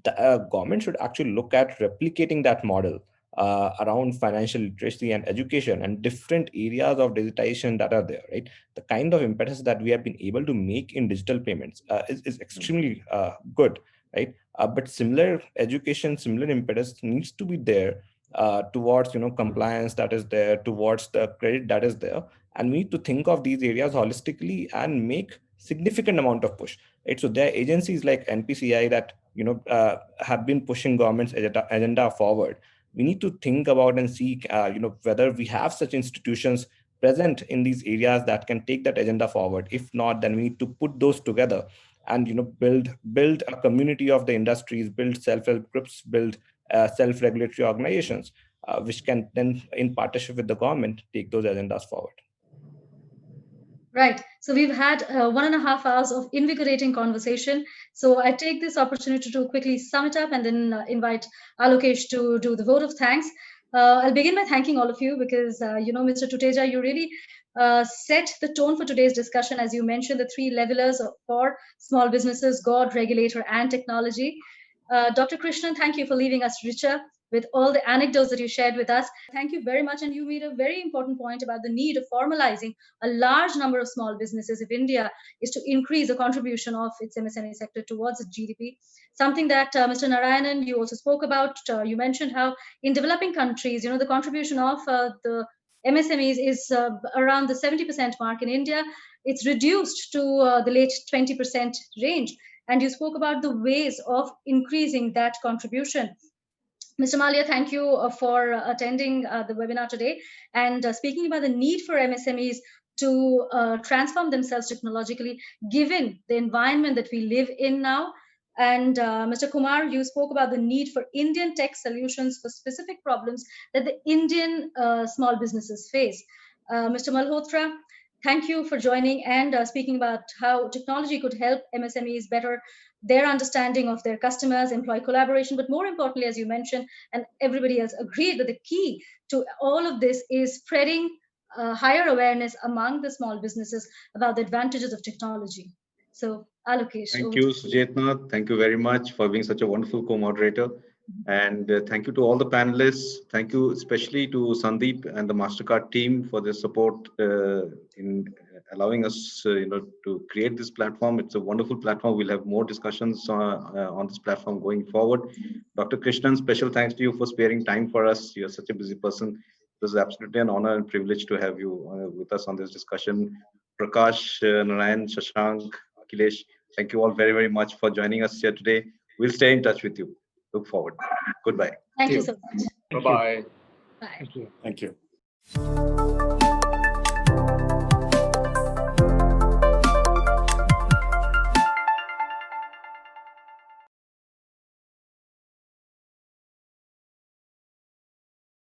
The government should actually look at replicating that model around financial literacy and education and different areas of digitization that are there, right? The kind of impetus that we have been able to make in digital payments is extremely good, right? But similar education, similar impetus needs to be there towards compliance that is there, towards the credit that is there, and we need to think of these areas holistically and make significant amount of push, right? So there are agencies like NPCI that have been pushing government's agenda forward. We need to think about and see whether we have such institutions present in these areas that can take that agenda forward. If not, then we need to put those together and build a community of the industries, build self-help groups, build self-regulatory organizations, which can then, in partnership with the government, take those agendas forward. Right. So we've had 1.5 hours of invigorating conversation. So I take this opportunity to quickly sum it up and then invite Alokesh to do the vote of thanks. I'll begin by thanking all of you because, Mr. Tuteja, you really set the tone for today's discussion. As you mentioned, the 3 levelers for small businesses: God, regulator, and technology. Dr. Krishnan, thank you for leaving us richer with all the anecdotes that you shared with us. Thank you very much. And you made a very important point about the need of formalizing a large number of small businesses if India is to increase the contribution of its MSME sector towards its GDP. Something that Mr. Narayan, you also spoke about. You mentioned how in developing countries, the contribution of the MSMEs is around the 70% mark. In India, it's reduced to the late 20% range. And you spoke about the ways of increasing that contribution. Mr. Mallya, thank you for attending the webinar today and speaking about the need for MSMEs to transform themselves technologically, given the environment that we live in now. And Mr. Kumar, you spoke about the need for Indian tech solutions for specific problems that the Indian small businesses face. Mr. Malhotra, thank you for joining and speaking about how technology could help MSMEs better their understanding of their customers, employee collaboration, but more importantly, as you mentioned, and everybody else agreed, that the key to all of this is spreading higher awareness among the small businesses about the advantages of technology. So, Alokesh. Thank you, Suchetana. Thank you very much for being such a wonderful co-moderator. And thank you to all the panelists. Thank you especially to Sandeep and the Mastercard team for their support in allowing us to create this platform. It's a wonderful platform. We'll have more discussions on this platform going forward. Dr. Krishnan, special thanks to you for sparing time for us. You're such a busy person. It was absolutely an honor and privilege to have you with us on this discussion. Prakash, Narayan, Shashank, Akhilesh, thank you all very, very much for joining us here today. We'll stay in touch with you. Look forward. Goodbye. Thank you so much. Bye-bye. Bye. Thank you.